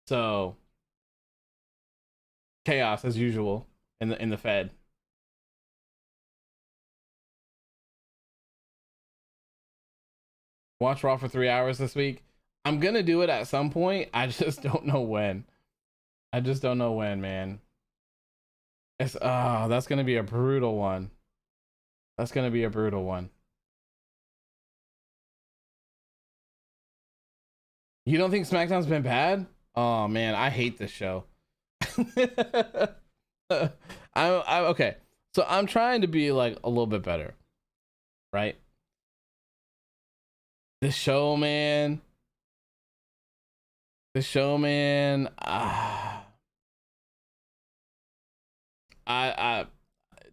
So chaos as usual in the Fed. Watch Raw for 3 hours this week. I'm gonna do it at some point. I just don't know when. I just don't know when, man. It's that's gonna be a brutal one. That's gonna be a brutal one. You don't think SmackDown's been bad? Oh man, I hate this show. I'm okay. So I'm trying to be like a little bit better, right? This show, man. This show, man. I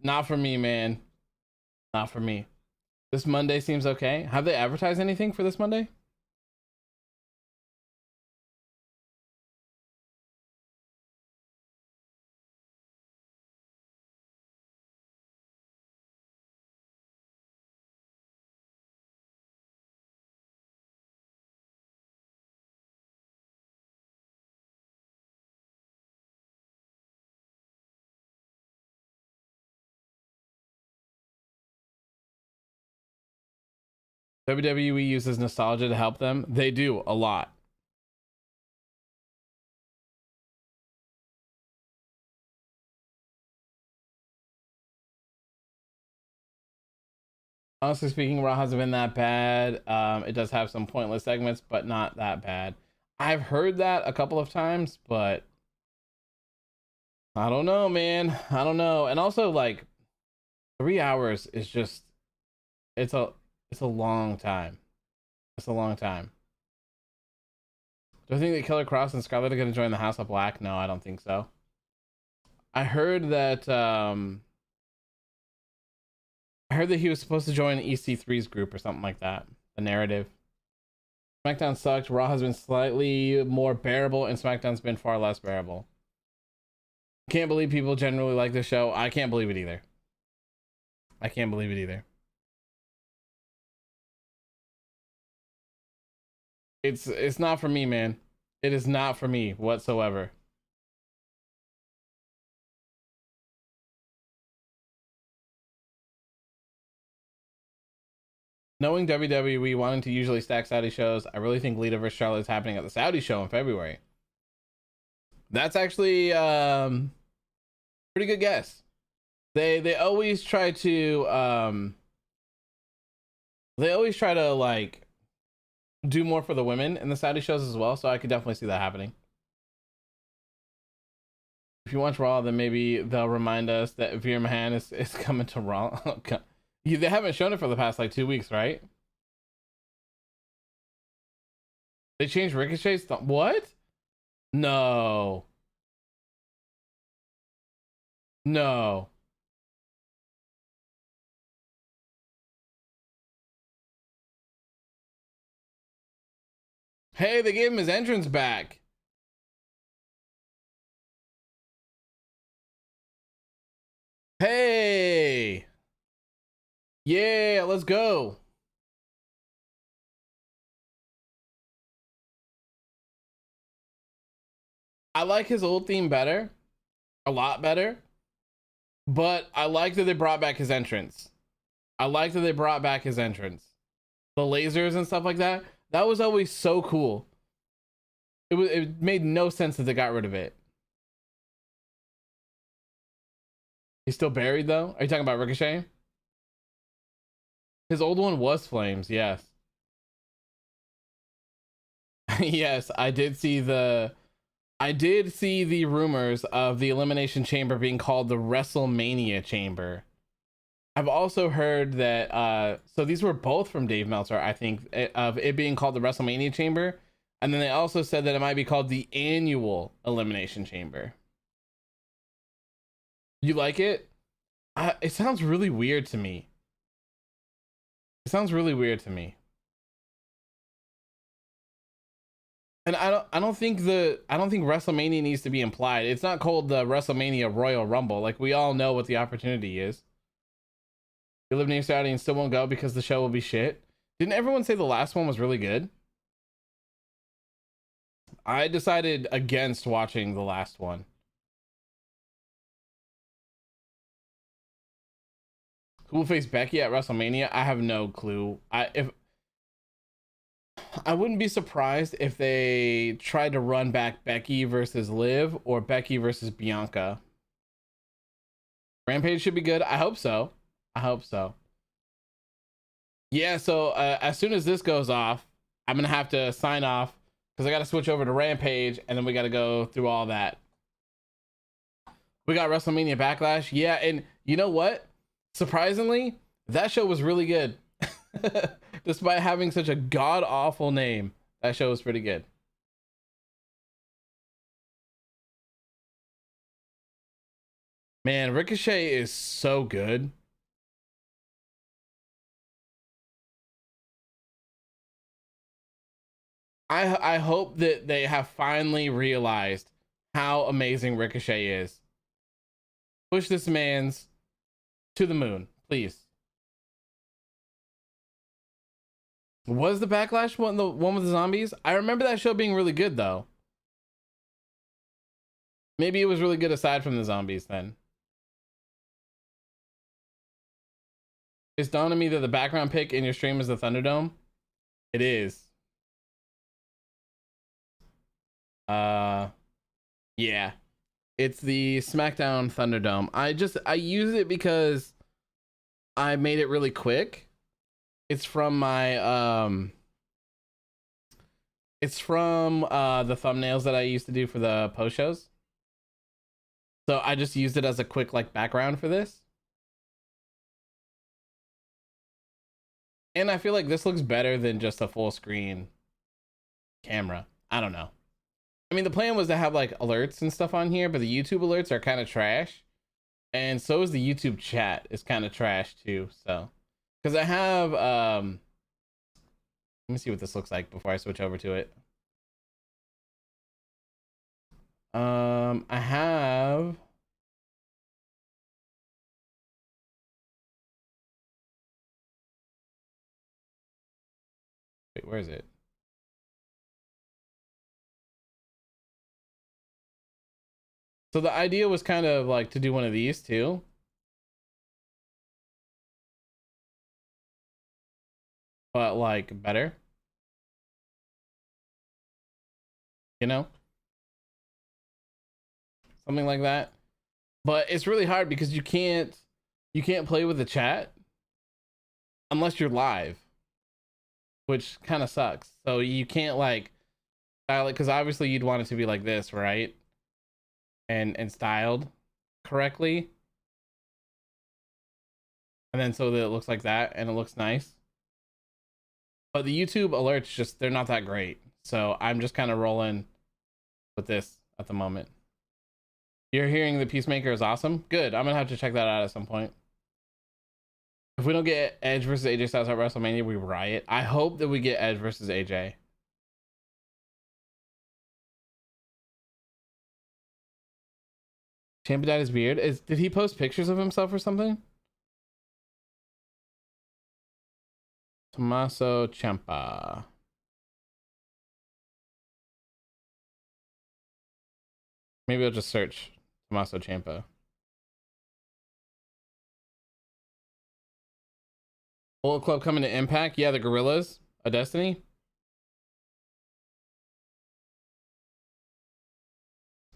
not for me, man. Not for me. This Monday seems okay. Have they advertised anything for this Monday? WWE uses nostalgia to help them. They do a lot. Honestly speaking, Raw hasn't been that bad. It does have some pointless segments, but not that bad. I've heard that a couple of times, but I don't know, man. I don't know. And also, like, 3 hours is just it's a long time. It's a long time. Do I think that Killer Cross and Scarlett are going to join the House of Black? No, I don't think so. I heard that he was supposed to join EC3's group or something like that. The narrative. SmackDown sucked. Raw has been slightly more bearable, and SmackDown's been far less bearable. Can't believe people generally like the show. I can't believe it either. I can't believe it either. It's not for me, man. It is not for me whatsoever. Knowing WWE wanting to usually stack Saudi shows, I really think Lita vs. Charlotte is happening at the Saudi show in February. That's actually pretty good guess. They always try to like do more for the women in the Saudi shows as well, so I could definitely see that happening. If you watch Raw, then maybe they'll remind us that Veer Mahan is coming to Raw. They haven't shown it for the past like 2 weeks, right? They changed Ricochet's what? No. No. Hey, they gave him his entrance back. Hey. Yeah, let's go. I like his old theme better. A lot better. But I like that they brought back his entrance. I like that they brought back his entrance. The lasers and stuff like that. That was always so cool. It made no sense that they got rid of it. He's still buried though? Are you talking about Ricochet? His old one was Flames, yes. Yes, I did see the rumors of the Elimination Chamber being called the WrestleMania Chamber. I've also heard that so these were both from Dave Meltzer, I think, of it being called the WrestleMania Chamber, and then they also said that it might be called the Annual Elimination Chamber. You like it? It sounds really weird to me. It sounds really weird to me. And I don't think WrestleMania needs to be implied. It's not called the WrestleMania Royal Rumble. Like, we all know what the opportunity is. You live near Saudi and still won't go because the show will be shit. Didn't everyone say the last one was really good? I decided against watching the last one. Who will face Becky at WrestleMania? I have no clue. I wouldn't be surprised if they tried to run back Becky versus Liv or Becky versus Bianca. Rampage should be good. I hope so. I hope so. Yeah, so as soon as this goes off, I'm gonna have to sign off because I gotta switch over to Rampage and then we gotta go through all that. We got WrestleMania Backlash. Yeah, and you know what? Surprisingly, that show was really good. Despite having such a god-awful name, that show was pretty good. Man, Ricochet is so good. I hope that they have finally realized how amazing Ricochet is. Push this man's to the moon, please. Was the Backlash one the one with the zombies? I remember that show being really good though. Maybe it was really good aside from the zombies then. It's dawned on me that the background pic in your stream is the Thunderdome. It is. Yeah. It's the SmackDown Thunderdome. I use it because I made it really quick. It's from my the thumbnails that I used to do for the post shows. So I just used it as a quick like background for this. And I feel like this looks better than just a full screen camera. I don't know. I mean, the plan was to have like alerts and stuff on here, but the YouTube alerts are kind of trash. And so is the YouTube chat is kind of trash too. So, because I have, let me see what this looks like before I switch over to it. I have, wait, where is it? So the idea was kind of like to do one of these too. But like better. You know? Something like that. But it's really hard because you can't play with the chat unless you're live, which kind of sucks. So you can't like style it, because obviously you'd want it to be like this, right? And styled correctly, and then so that it looks like that and it looks nice. But the YouTube alerts, just they're not that great, so I'm just kind of rolling with this at the moment. You're hearing the Peacemaker is awesome. Good. I'm gonna have to check that out at some point. If we don't get Edge versus AJ Styles at WrestleMania, we riot. I hope that we get Edge versus AJ. Ciampa dyed his beard. Did he post pictures of himself or something? Tommaso Ciampa. Maybe I'll just search Tommaso Ciampa. Bullet Club coming to Impact. Yeah, the Gorillas of Destiny.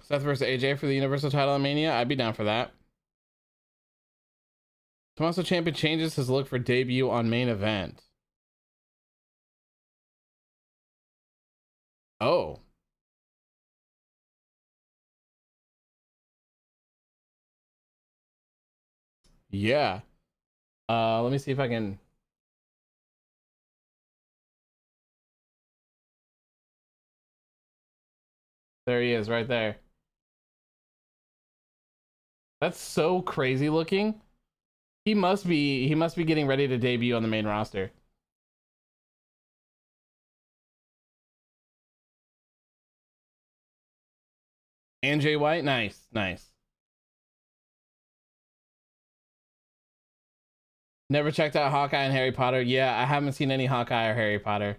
Seth versus AJ for the Universal title in Mania. I'd be down for that. Tommaso Ciampa changes his look for debut on main event. Oh. Yeah. Let me see if I can. There he is, right there. That's so crazy looking. He must be getting ready to debut on the main roster. And Jay White, nice, nice. Never checked out Hawkeye and Harry Potter. Yeah, I haven't seen any Hawkeye or Harry Potter.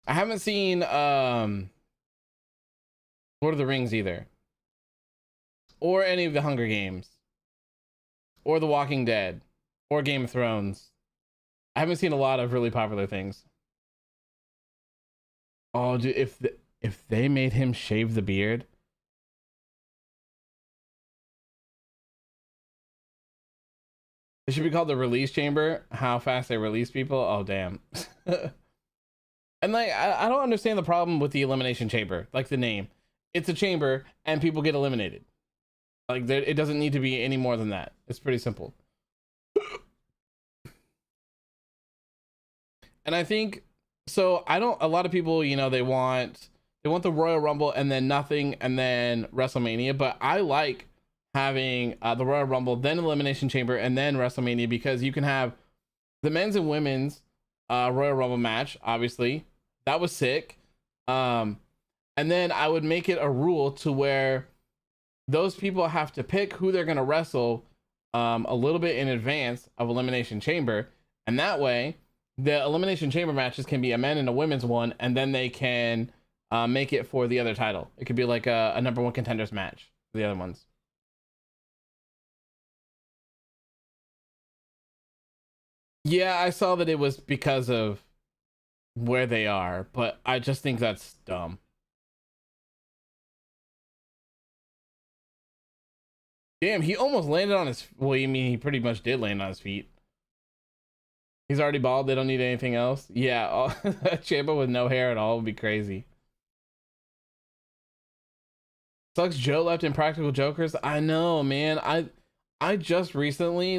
I haven't seen Lord of the Rings either. Or any of the Hunger Games. Or The Walking Dead. Or Game of Thrones. I haven't seen a lot of really popular things. Oh, dude, if they made him shave the beard. It should be called the release chamber. How fast they release people. Oh, damn. And like, I don't understand the problem with the elimination chamber. Like the name. It's a chamber and people get eliminated. Like it doesn't need to be any more than that. It's pretty simple. And I think, so a lot of people, you know, they want the Royal Rumble and then nothing and then WrestleMania. But I like having the Royal Rumble, then Elimination Chamber, and then WrestleMania, because you can have the men's and women's Royal Rumble match. Obviously, that was sick. And then I would make it a rule to where those people have to pick who they're gonna wrestle a little bit in advance of Elimination Chamber, and that way the Elimination Chamber matches can be a men and a women's one, and then they can make it for the other title. It could be like a number one contenders match for the other ones. Yeah, I saw that it was because of where they are, but I just think that's dumb. Damn, he almost landed on his. Well, you mean he pretty much did land on his feet. He's already bald. They don't need anything else. Yeah, Ciampa with no hair at all would be crazy. Sucks Joe left Impractical Jokers. I know, man. I just recently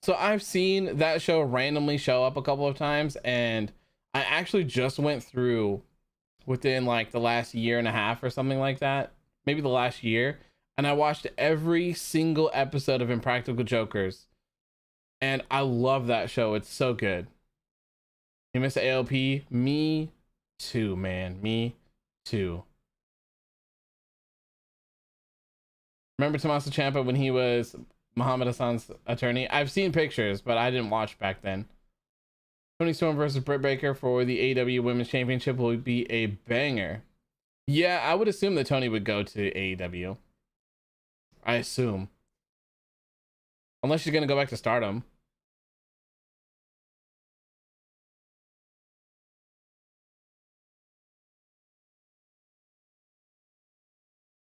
so I've seen that show randomly show up a couple of times, and I actually just went through within like the last year and a half or something like that, maybe the last year, and I watched every single episode of Impractical Jokers, and I love that show. It's so good. You miss AOP? Me too, man. Me too. Remember Tommaso Ciampa when he was Muhammad Hassan's attorney? I've seen pictures, but I didn't watch back then. Toni Storm versus Britt Baker for the AEW Women's Championship will be a banger. Yeah, I would assume that Tony would go to AEW. I assume. Unless she's going to go back to Stardom.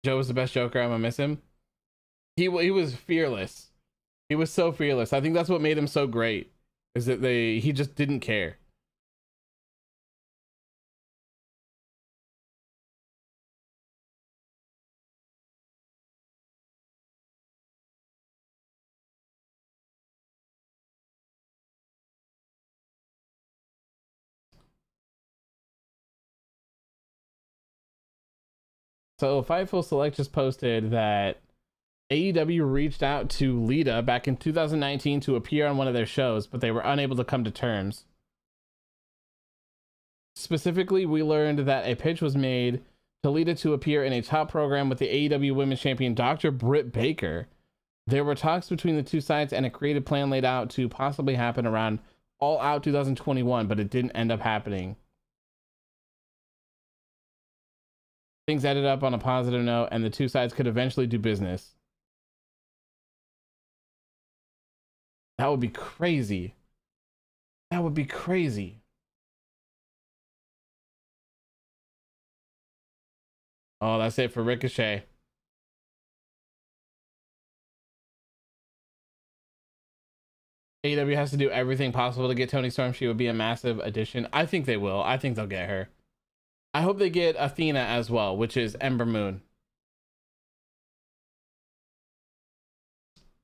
Joe was the best Joker. I'm going to miss him. He was fearless. He was so fearless. I think that's what made him so great. Is that he just didn't care. So Fightful Select just posted that AEW reached out to Lita back in 2019 to appear on one of their shows, but they were unable to come to terms. Specifically, we learned that a pitch was made to Lita to appear in a top program with the AEW Women's Champion Dr. Britt Baker. There were talks between the two sides and a creative plan laid out to possibly happen around All Out 2021, but it didn't end up happening. Things ended up on a positive note, and the two sides could eventually do business. That would be crazy. That would be crazy. Oh, that's it for Ricochet. AEW has to do everything possible to get Toni Storm. She would be a massive addition. I think they will. I think they'll get her. I hope they get Athena as well, which is Ember Moon.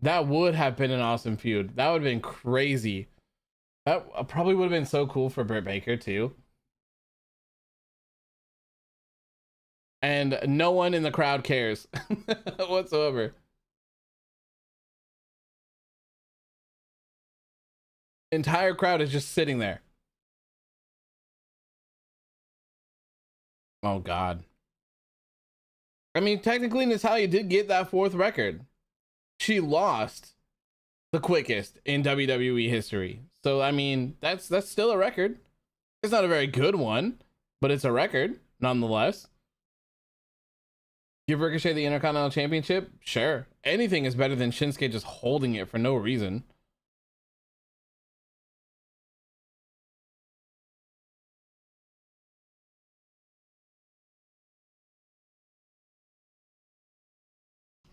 That would have been an awesome feud. That would have been crazy. That probably would have been so cool for Britt Baker too. And no one in the crowd cares whatsoever. Entire crowd is just sitting there. Oh God. I mean, technically Natalya did get that fourth record. She lost the quickest in WWE history. So I mean, that's still a record. It's not a very good one, but it's a record nonetheless. Give Ricochet the Intercontinental Championship? Sure. Anything is better than Shinsuke just holding it for no reason.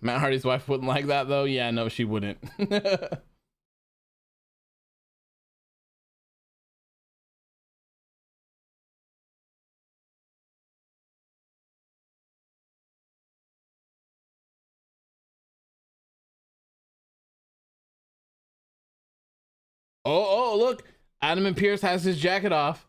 Matt Hardy's wife wouldn't like that though. Yeah, no, she wouldn't. Oh, look. Adam and Pierce has his jacket off.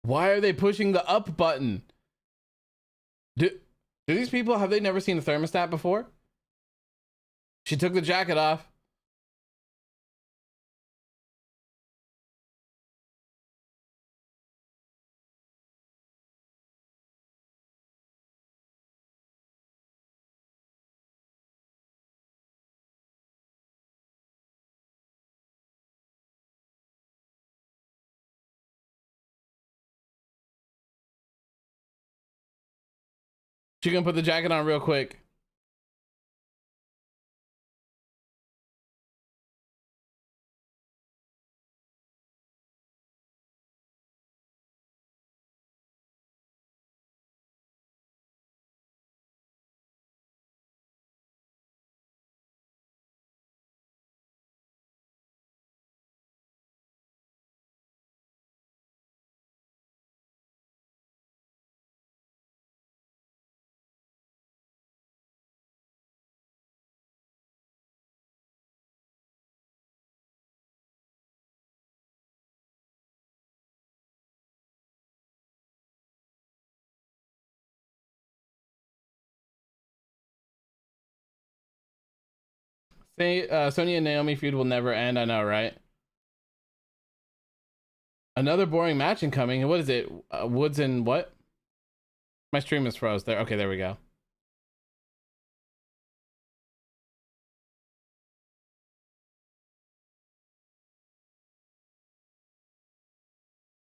Why are they pushing the up button? Do these people, have they never seen a thermostat before? She took the jacket off. She gonna put the jacket on real quick. Say, Sonya and Naomi feud will never end. I know, right? Another boring match incoming. What is it? Woods and what? My stream is froze there. Okay, there we go.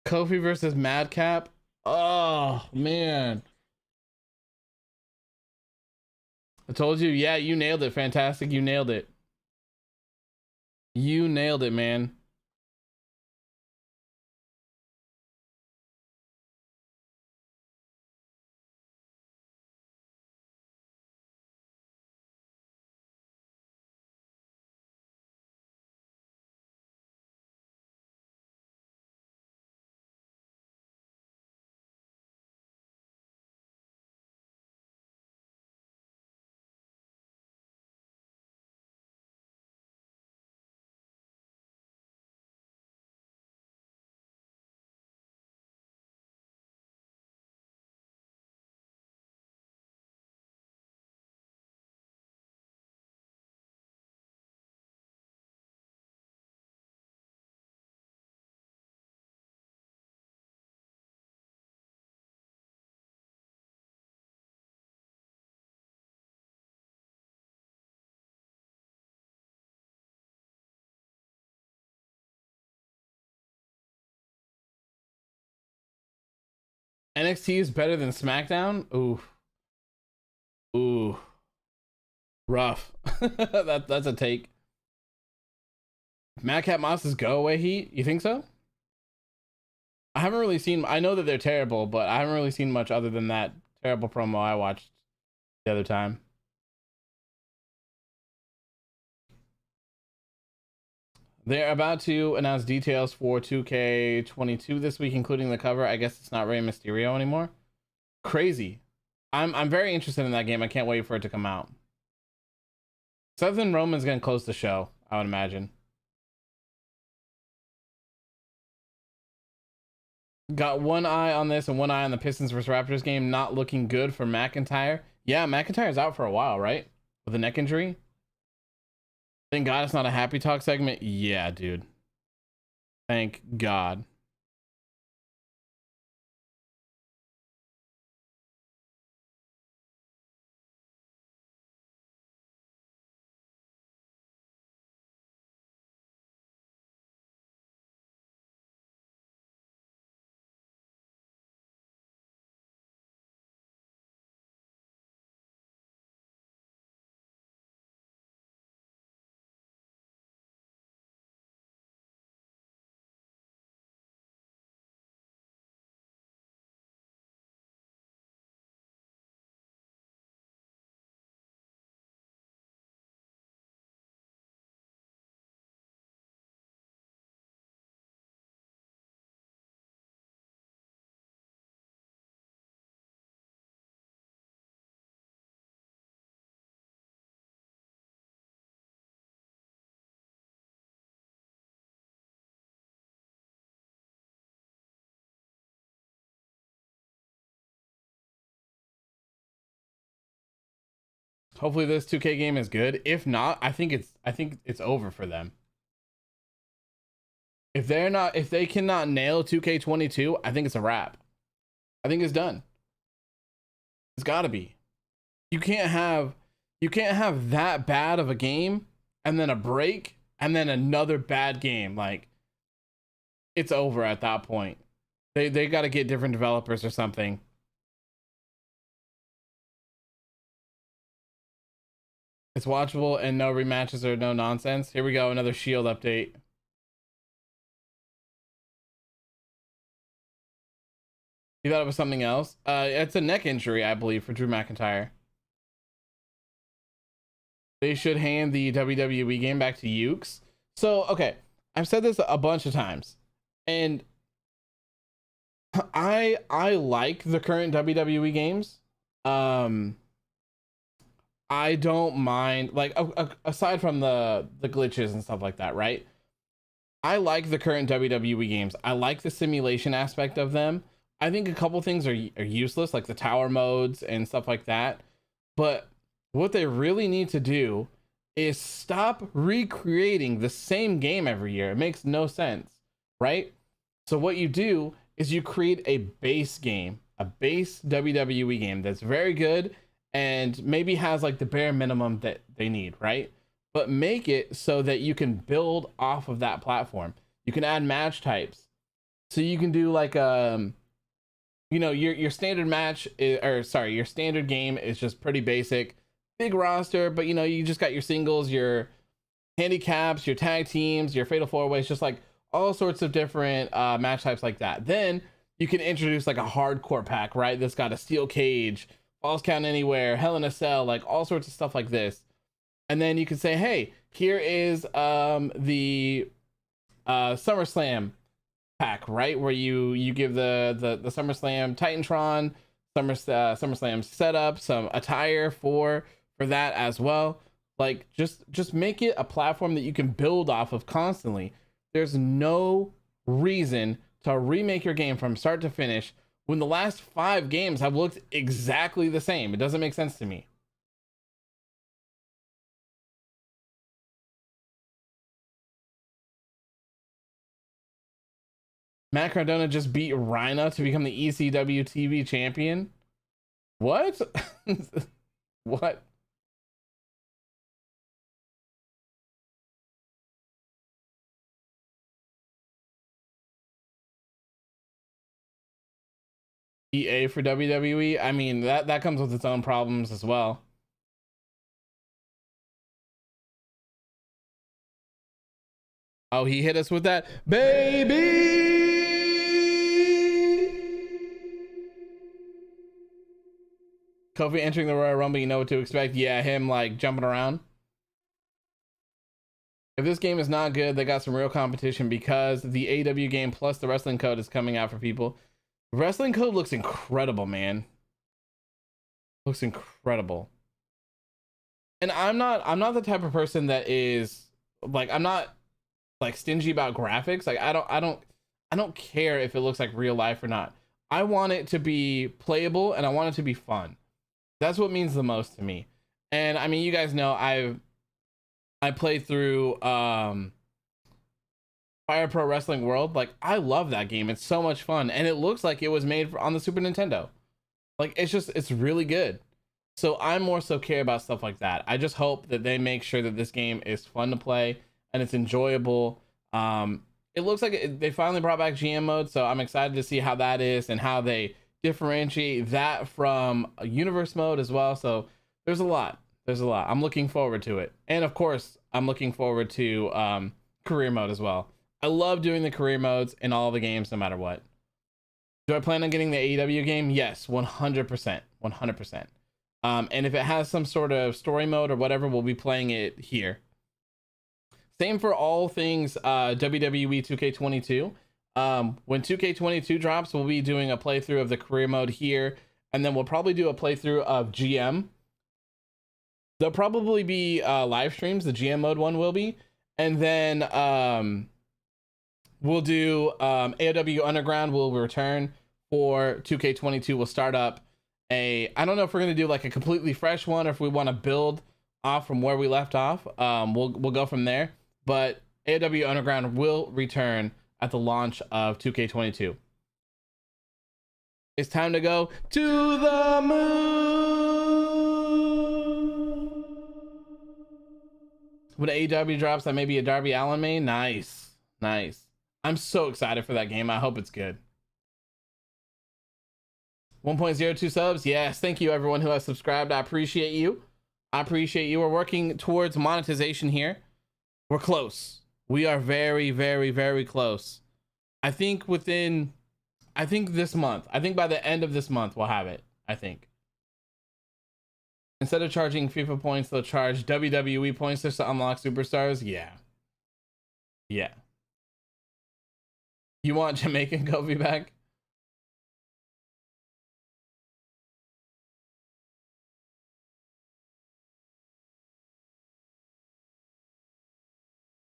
Kofi versus Madcap. Oh man, I told you. Yeah, you nailed it. Fantastic. You nailed it. You nailed it, man. NXT is better than SmackDown. Ooh, ooh, rough. That's a take. Madcap Moss's go away heat. You think so? I haven't really seen. I know that they're terrible, but I haven't really seen much other than that terrible promo I watched the other time. They're about to announce details for 2K22 this week, including the cover. I guess it's not Rey Mysterio anymore. Crazy. I'm very interested in that game. I can't wait for it to come out. Seth and Roman's gonna close the show, I would imagine. Got one eye on this and one eye on the Pistons vs Raptors game. Not looking good for McIntyre. Yeah, McIntyre's out for a while, right? With a neck injury. Thank God it's not a happy talk segment. Yeah, dude. Thank God. Hopefully this 2K game is good. If not, I think it's over for them. If they cannot nail 2K22, I think it's a wrap. I think it's done. It's got to be. You can't have that bad of a game and then a break and then another bad game. Like, it's over at that point. They got to get different developers or something. It's watchable and no rematches or no nonsense. Here we go, another Shield update. You thought it was something else? It's a neck injury, I believe, for Drew McIntyre. They should hand the WWE game back to Ukes. So, okay, I've said this a bunch of times, and I like the current WWE games. I don't mind, like, aside from the glitches and stuff like that, right? I like the current WWE games. I like the simulation aspect of them. I think a couple things are useless, like the tower modes and stuff like that. But what they really need to do is stop recreating the same game every year. It makes no sense, right? So what you do is you create a base game, a base WWE game that's very good and maybe has like the bare minimum that they need, right? But make it so that you can build off of that platform. You can add match types. So you can do like you know, your standard match is, or sorry, your standard game is just pretty basic, big roster, but you know, you just got your singles, your handicaps, your tag teams, your fatal four ways, just like all sorts of different match types like that. Then you can introduce like a hardcore pack, right? That's got a steel cage, falls count anywhere, hell in a cell, like all sorts of stuff like this. And then you can say, hey, here is the SummerSlam pack, right, where you give the SummerSlam Titantron, SummerSlam setup, some attire for that as well. Like just make it a platform that you can build off of constantly. There's no reason to remake your game from start to finish when the last 5 games have looked exactly the same. It doesn't make sense to me. Matt Cardona just beat Rhina to become the ECW TV champion. What? What? EA for WWE? I mean, that comes with its own problems as well. Oh, he hit us with that, baby. Kofi entering the Royal Rumble, you know what to expect. Yeah, him like jumping around. If this game is not good, they got some real competition because the AEW game plus the wrestling code is coming out for people. Wrestling code looks incredible, man. Looks incredible. And I'm not the type of person that is like, I'm not like stingy about graphics. Like I don't care if it looks like real life or not. I want it to be playable and I want it to be fun. That's what means the most to me. And I mean, you guys know I played through Fire Pro Wrestling World. Like I love that game. It's so much fun and it looks like it was made on the Super Nintendo. Like it's really good. So I more so care about stuff like that. I just hope that they make sure that this game is fun to play and it's enjoyable. It looks like they finally brought back GM mode, so I'm excited to see how that is and how they differentiate that from a universe mode as well. So there's a lot. I'm looking forward to it. And of course, I'm looking forward to career mode as well. I love doing the career modes in all the games, no matter what. Do I plan on getting the AEW game? Yes, 100%. 100%. And if it has some sort of story mode or whatever, we'll be playing it here. Same for all things WWE 2K22. When 2K22 drops, we'll be doing a playthrough of the career mode here, and then we'll probably do a playthrough of GM. There'll probably be live streams. The GM mode one will be, and then we'll do AEW Underground will return for 2K22. We'll start up I don't know if we're gonna do like a completely fresh one or if we want to build off from where we left off. We'll go from there. But AEW Underground will return at the launch of 2K22. It's time to go to the moon. When AEW drops, that may be a Darby Allin main. Nice. I'm so excited for that game. I hope it's good. 1.02 subs. Yes, thank you everyone who has subscribed. I appreciate you. I appreciate you. We're working towards monetization here. We're close. We are very, very, very close. I think this month. I think by the end of this month we'll have it. I think. Instead of charging FIFA points, they'll charge WWE points just to unlock superstars. Yeah. Yeah. You want Jamaican Kofi back?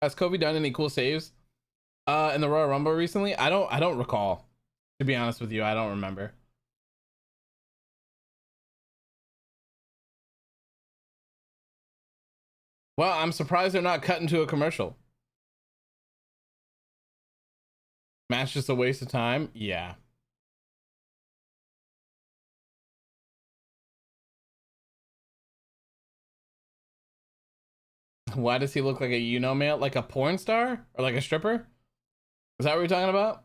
Has Kofi done any cool saves in the Royal Rumble recently? I don't recall. To be honest with you, I don't remember. Well, I'm surprised they're not cutting to a commercial. Match just a waste of time? Yeah. Why does he look like a male? Like a porn star? Or like a stripper? Is that what you're talking about?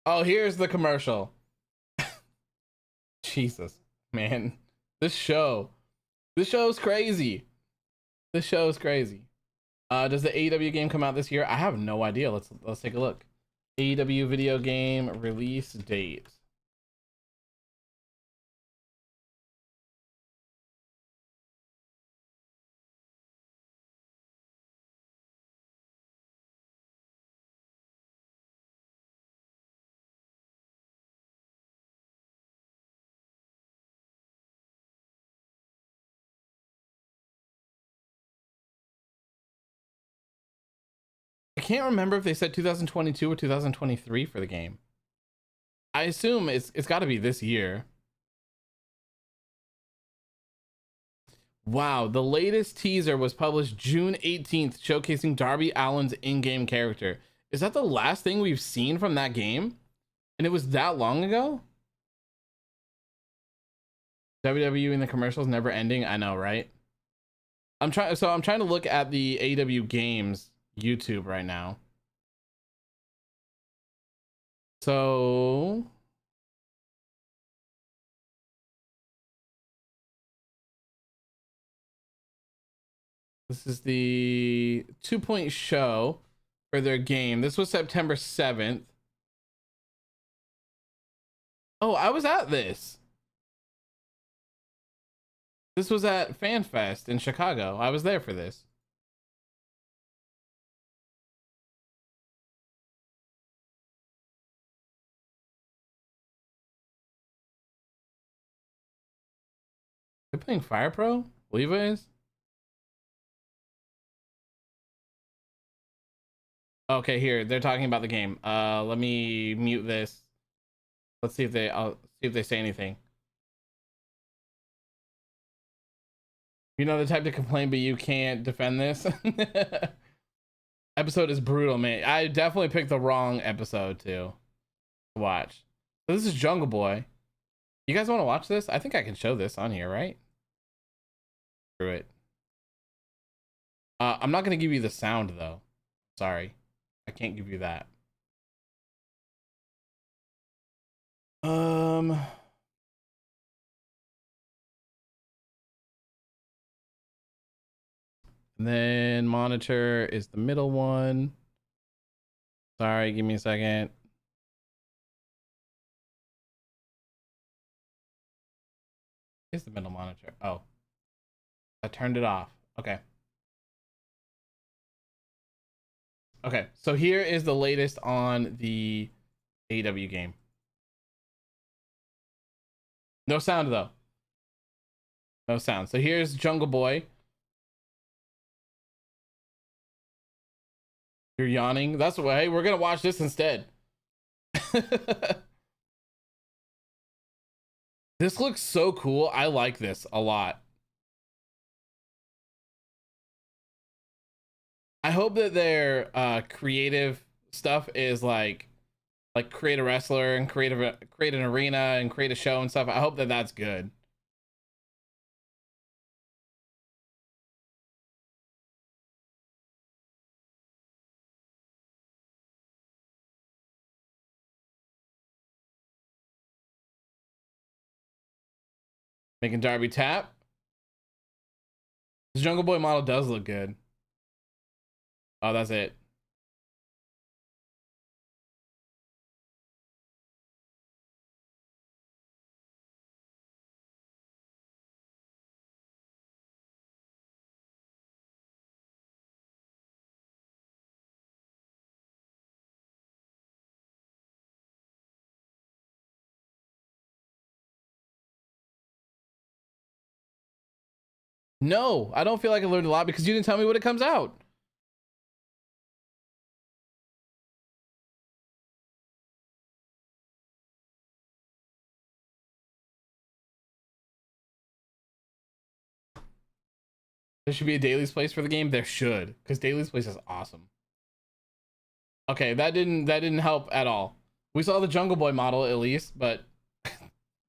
Oh, here's the commercial. Jesus, man. This show. This show's crazy. This show is crazy. Does the AEW game come out this year? I have no idea. Let's take a look. AEW video game release date. I can't remember if they said 2022 or 2023 for the game. I assume it's got to be this year. Wow, the latest teaser was published June 18th, showcasing Darby Allin's in-game character. Is that the last thing we've seen from that game? And it was that long ago? WWE in the commercials never ending. I know, right? I'm trying to look at the AEW games YouTube right now. So this is the 2-point show for their game. This was September 7th. Oh, I was at this. This was at FanFest in Chicago. I was there for this. They're playing Fire Pro? Leva is? Okay, here. They're talking about the game. Let me mute this. Let's see if I'll see if they say anything. You know the type to complain, but you can't defend this. Episode is brutal, man. I definitely picked the wrong episode to watch. So this is Jungle Boy. You guys want to watch this? I think I can show this on here, right? Screw it. I'm not gonna give you the sound though. Sorry, I can't give you that. And then monitor is the middle one. Sorry, give me a second. It's the middle monitor. Oh, I turned it off. Okay. Okay, so here is the latest on the AEW game. No sound though. No sound. So here's Jungle Boy. You're yawning. That's why. Hey, we're gonna watch this instead. This looks so cool. I like this a lot. I hope that their creative stuff is like create a wrestler and create an arena and create a show and stuff. I hope that that's good. Making Darby tap. This Jungle Boy model does look good. Oh, that's it. No, I don't feel like I learned a lot because you didn't tell me when it comes out. There should be a dailies place for the game. There should, because dailies place is awesome. Okay, that didn't help at all. We saw the Jungle Boy model at least, but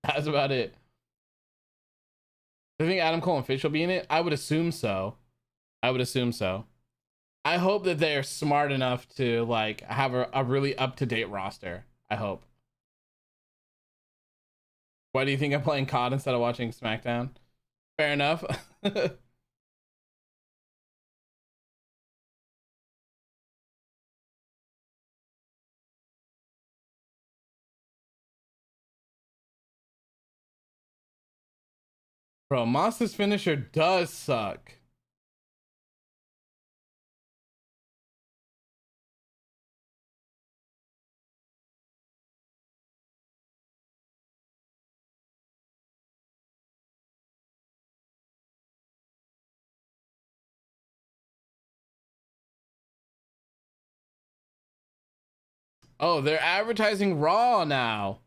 that's about it. I think Adam Cole and Fish will be in it. I would assume so. I would assume so. I hope that they're smart enough to like have a really up-to-date roster. I hope. Why do you think I'm playing COD instead of watching SmackDown? Fair enough. Bro, Monster's finisher does suck. Oh, they're advertising Raw now.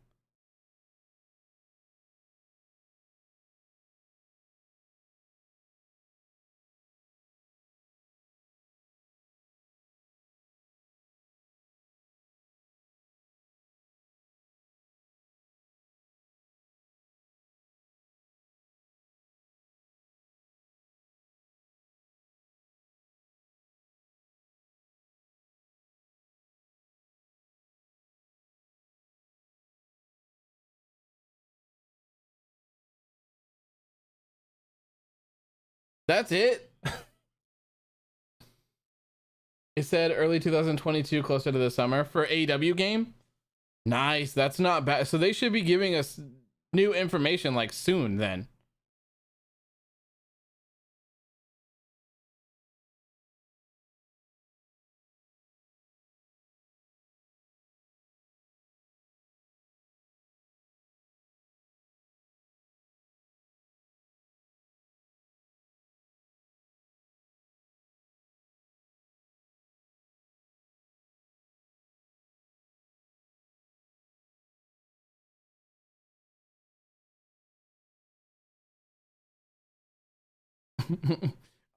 That's it. It said early 2022, closer to the summer for AEW game. Nice. That's not bad. So they should be giving us new information like soon then.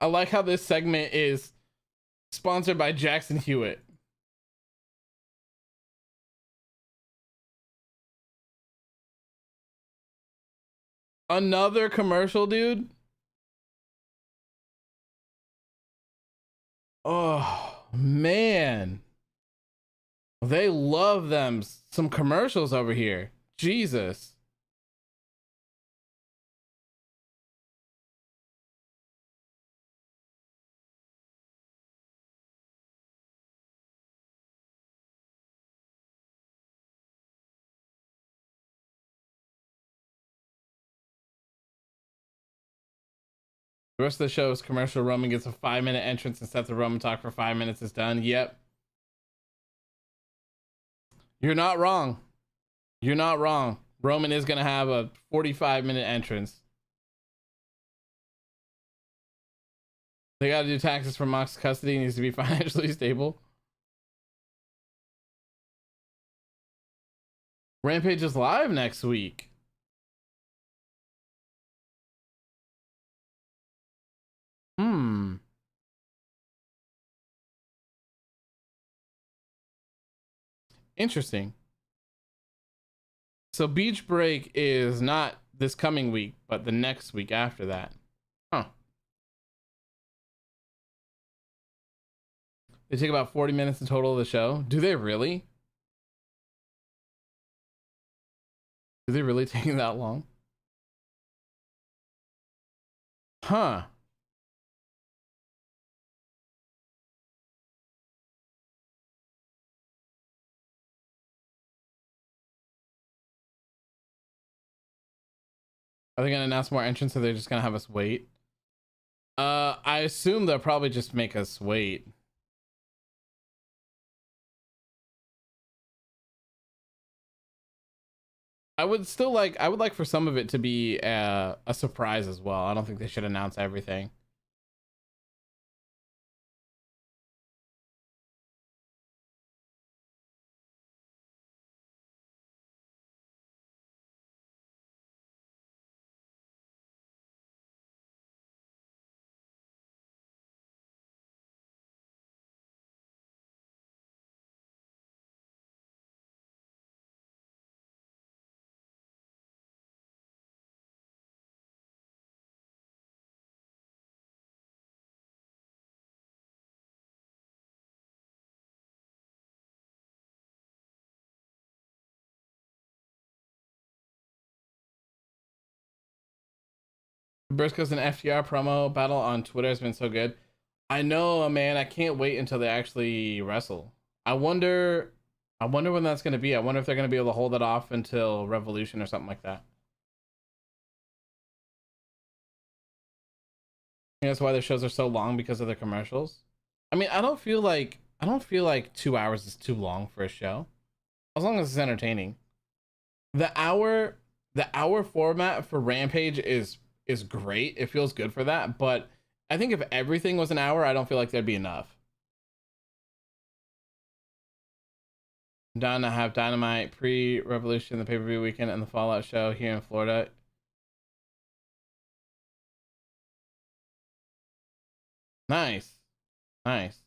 I like how this segment is sponsored by Jackson Hewitt. Another commercial, dude. Oh man, they love them some commercials over here. Jesus. The rest of the show is commercial. Roman gets a 5-minute entrance and Seth Roman talk for 5 minutes is done. Yep. You're not wrong. You're not wrong. Roman is going to have a 45-minute entrance. They got to do taxes for Mox custody. He needs to be financially stable. Rampage is live next week. Interesting. So Beach Break is not this coming week, but the next week after that. Huh. They take about 40 minutes in total of the show. Do they really? Do they really take that long? Huh. Are they gonna announce more entrants, or they're just gonna have us wait? I assume they'll probably just make us wait. I would like for some of it to be a surprise as well. I don't think they should announce everything. Briscoe's an FTR promo battle on Twitter has been so good. I know, man. I can't wait until they actually wrestle. I wonder. I wonder when that's going to be. I wonder if they're going to be able to hold it off until Revolution or something like that. I think that's why their shows are so long, because of the commercials. I mean, I don't feel like 2 hours is too long for a show, as long as it's entertaining. The hour the hour format for Rampage is great. It feels good for that, but I think if everything was an hour, I don't feel like there'd be enough. I'm down to have Dynamite pre-Revolution, the pay-per-view weekend, and the Fallout show here in Florida. Nice, nice.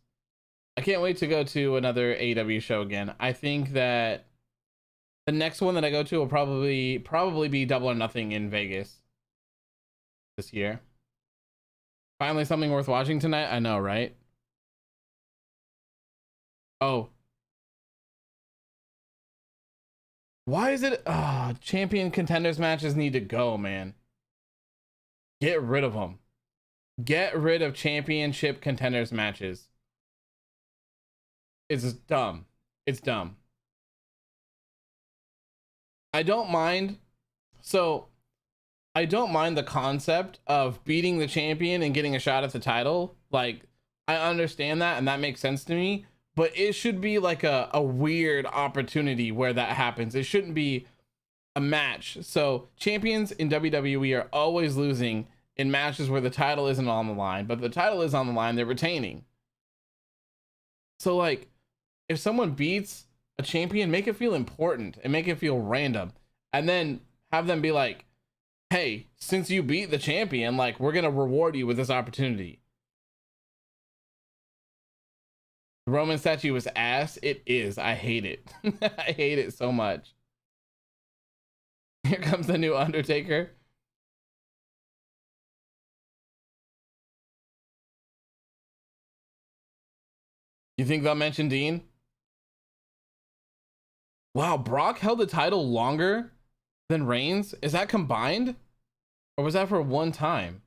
I can't wait to go to another AEW show again. I think that the next one that I go to will probably be Double or Nothing in Vegas this year. Finally, something worth watching tonight. I know, right? Oh, why is it? Champion contenders matches need to go, man. Get rid of them. Get rid of championship contenders matches. It's dumb. It's dumb. I don't mind. So I don't mind the concept of beating the champion and getting a shot at the title. Like, I understand that, and that makes sense to me. But it should be like a weird opportunity where that happens. It shouldn't be a match. So champions in WWE are always losing in matches where the title isn't on the line, but the title is on the line, they're retaining. So like, if someone beats a champion, make it feel important and make it feel random, and then have them be like, hey, since you beat the champion, like, we're gonna reward you with this opportunity. The Roman statue was ass. It is. I hate it. I hate it so much. Here comes the new Undertaker. You think they'll mention Dean? Wow, Brock held the title longer than Reigns. Is that combined? Or was that for one time?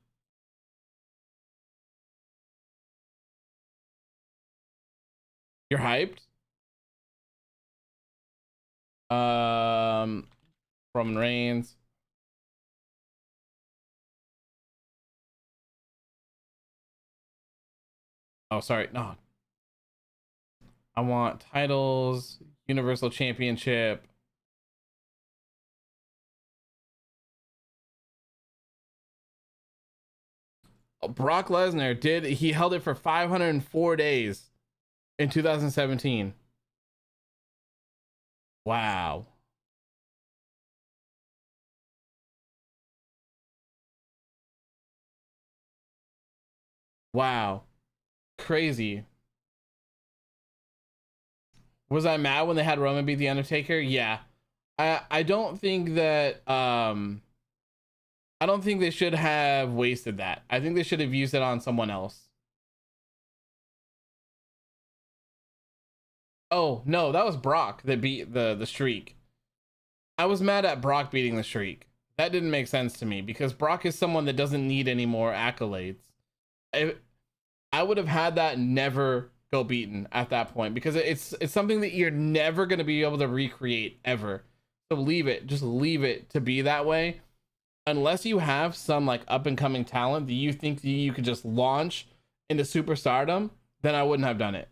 You're hyped? Um, Roman Reigns. Oh, sorry. No. I want titles, Universal Championship. Oh, Brock Lesnar he held it for 504 days in 2017. Wow. Wow. Crazy. Was I mad when they had Roman beat the Undertaker? Yeah. I don't think that I don't think they should have wasted that. I think they should have used it on someone else. Oh, no, that was Brock that beat the streak. I was mad at Brock beating the streak. That didn't make sense to me because Brock is someone that doesn't need any more accolades. I would have had that never go beaten at that point because it's something that you're never going to be able to recreate ever. So just leave it to be that way. Unless you have some like up and coming talent that you think that you could just launch into superstardom, then I wouldn't have done it.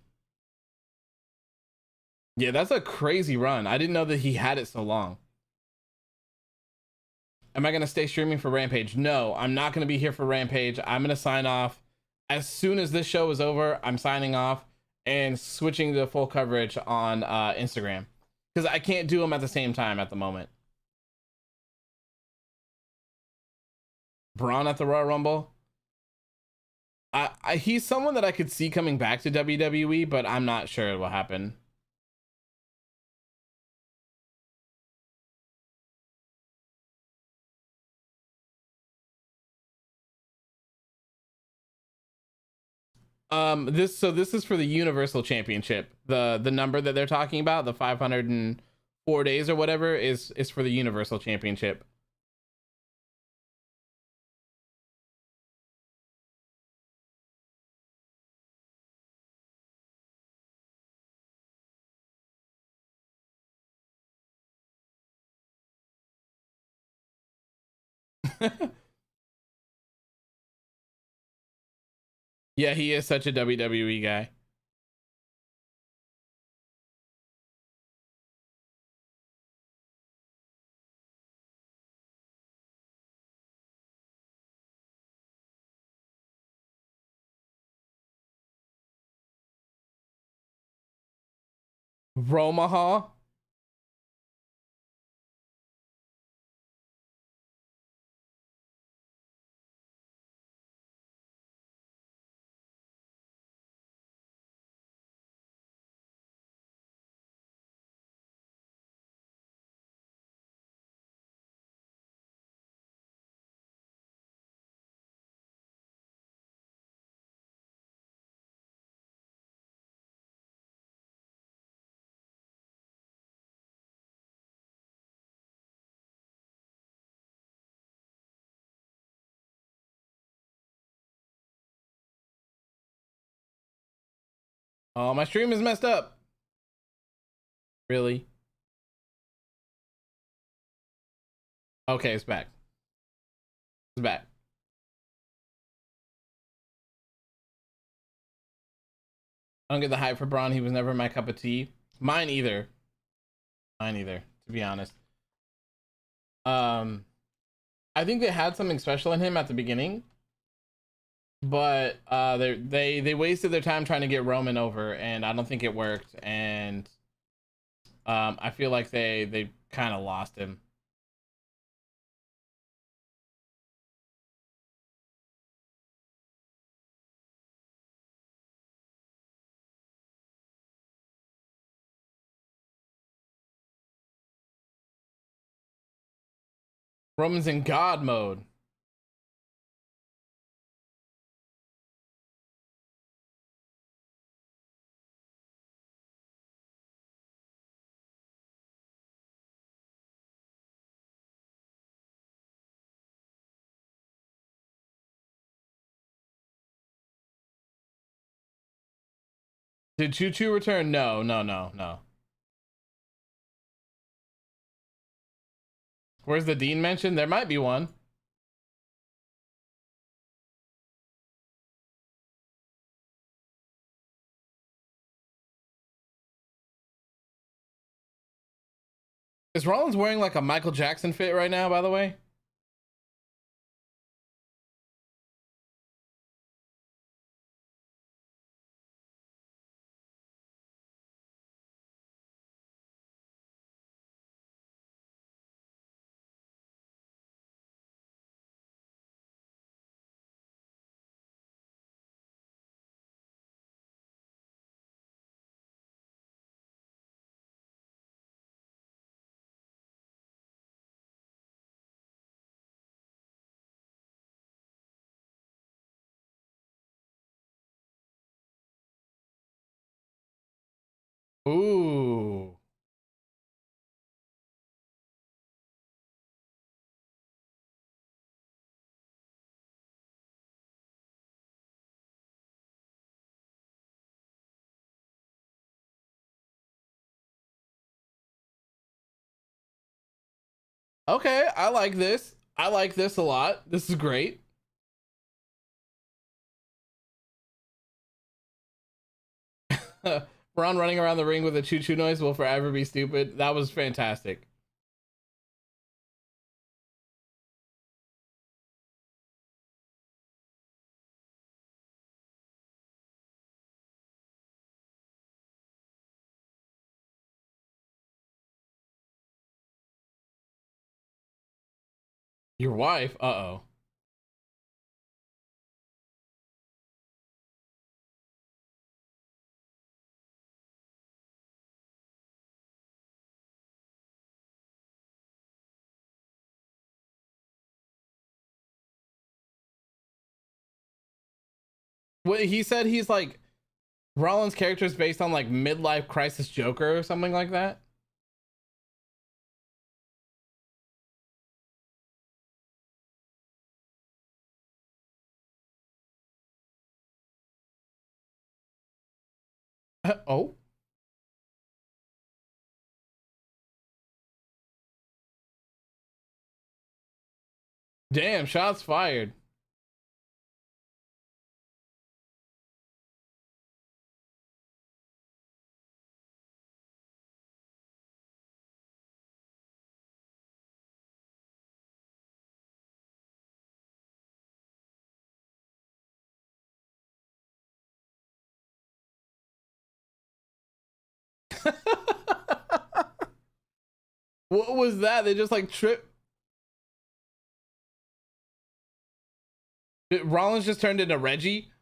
Yeah, that's a crazy run. I didn't know that he had it so long. Am I going to stay streaming for Rampage? No, I'm not going to be here for Rampage. I'm going to sign off. As soon as this show is over, I'm signing off and switching to full coverage on Instagram. Because I can't do them at the same time at the moment. Braun at the Royal Rumble? He's someone that I could see coming back to WWE, but I'm not sure it will happen. This is for the Universal Championship. The number that they're talking about, the 504 days or whatever, is for the Universal Championship. Yeah, he is such a WWE guy. Romaha. Oh, my stream is messed up. Really? Okay, it's back. It's back. I don't get the hype for Braun. He was never my cup of tea. Mine either. Mine either, to be honest. I think they had something special in him at the beginning, but they wasted their time trying to get Roman over, and I don't think it worked. And I feel like they kind of lost him. Roman's in God mode. Did Choo Choo return? No, no, no, no. Where's the Dean mentioned? There might be one. Is Rollins wearing like a Michael Jackson fit right now, by the way? Ooh. Okay, I like this. I like this a lot. This is great. Ron running around the ring with a choo-choo noise will forever be stupid. That was fantastic. Your wife? Uh-oh. What he said, he's like Rollins' character is based on like midlife crisis Joker or something like that. Oh, damn! Shots fired. What was that? They just like trip. Rollins just turned into Reggie.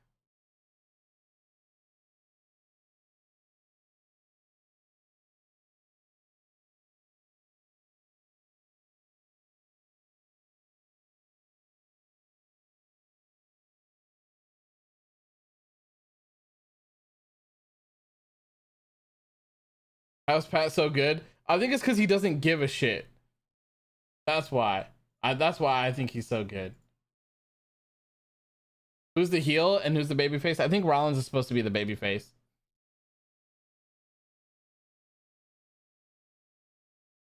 That was Pat so good. I think it's because he doesn't give a shit. That's why. That's why I think he's so good. Who's the heel and who's the babyface? I think Rollins is supposed to be the babyface.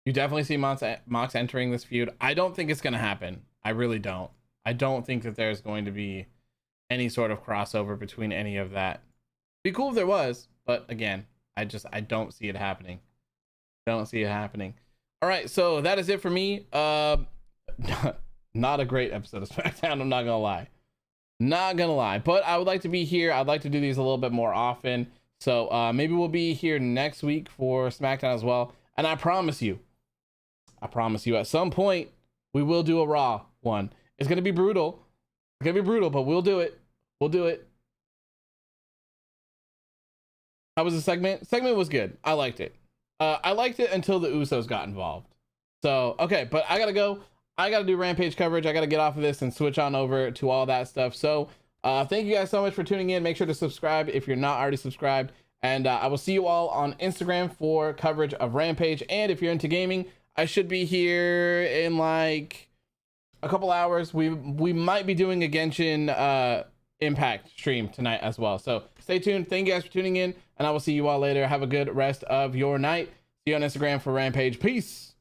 You definitely see Mox entering this feud. I don't think it's gonna happen. I really don't. I don't think that there's going to be any sort of crossover between any of that. Be cool if there was, but again, I don't see it happening. Don't see it happening. All right, so that is it for me. Not a great episode of SmackDown, I'm not gonna lie. Not gonna lie, but I would like to be here. I'd like to do these a little bit more often. So maybe we'll be here next week for SmackDown as well. And I promise you, at some point, we will do a Raw one. It's gonna be brutal. It's gonna be brutal, but we'll do it. We'll do it. How was the segment? Segment was good. I liked it. I liked it until the Usos got involved. So, okay, but I gotta go. I gotta do Rampage coverage. I gotta get off of this and switch on over to all that stuff. So, thank you guys so much for tuning in. Make sure to subscribe if you're not already subscribed. And I will see you all on Instagram for coverage of Rampage. And if you're into gaming, I should be here in like a couple hours. We might be doing a Genshin Impact stream tonight as well. So stay tuned. Thank you guys for tuning in, and I will see you all later. Have a good rest of your night. See you on Instagram for Rampage. Peace.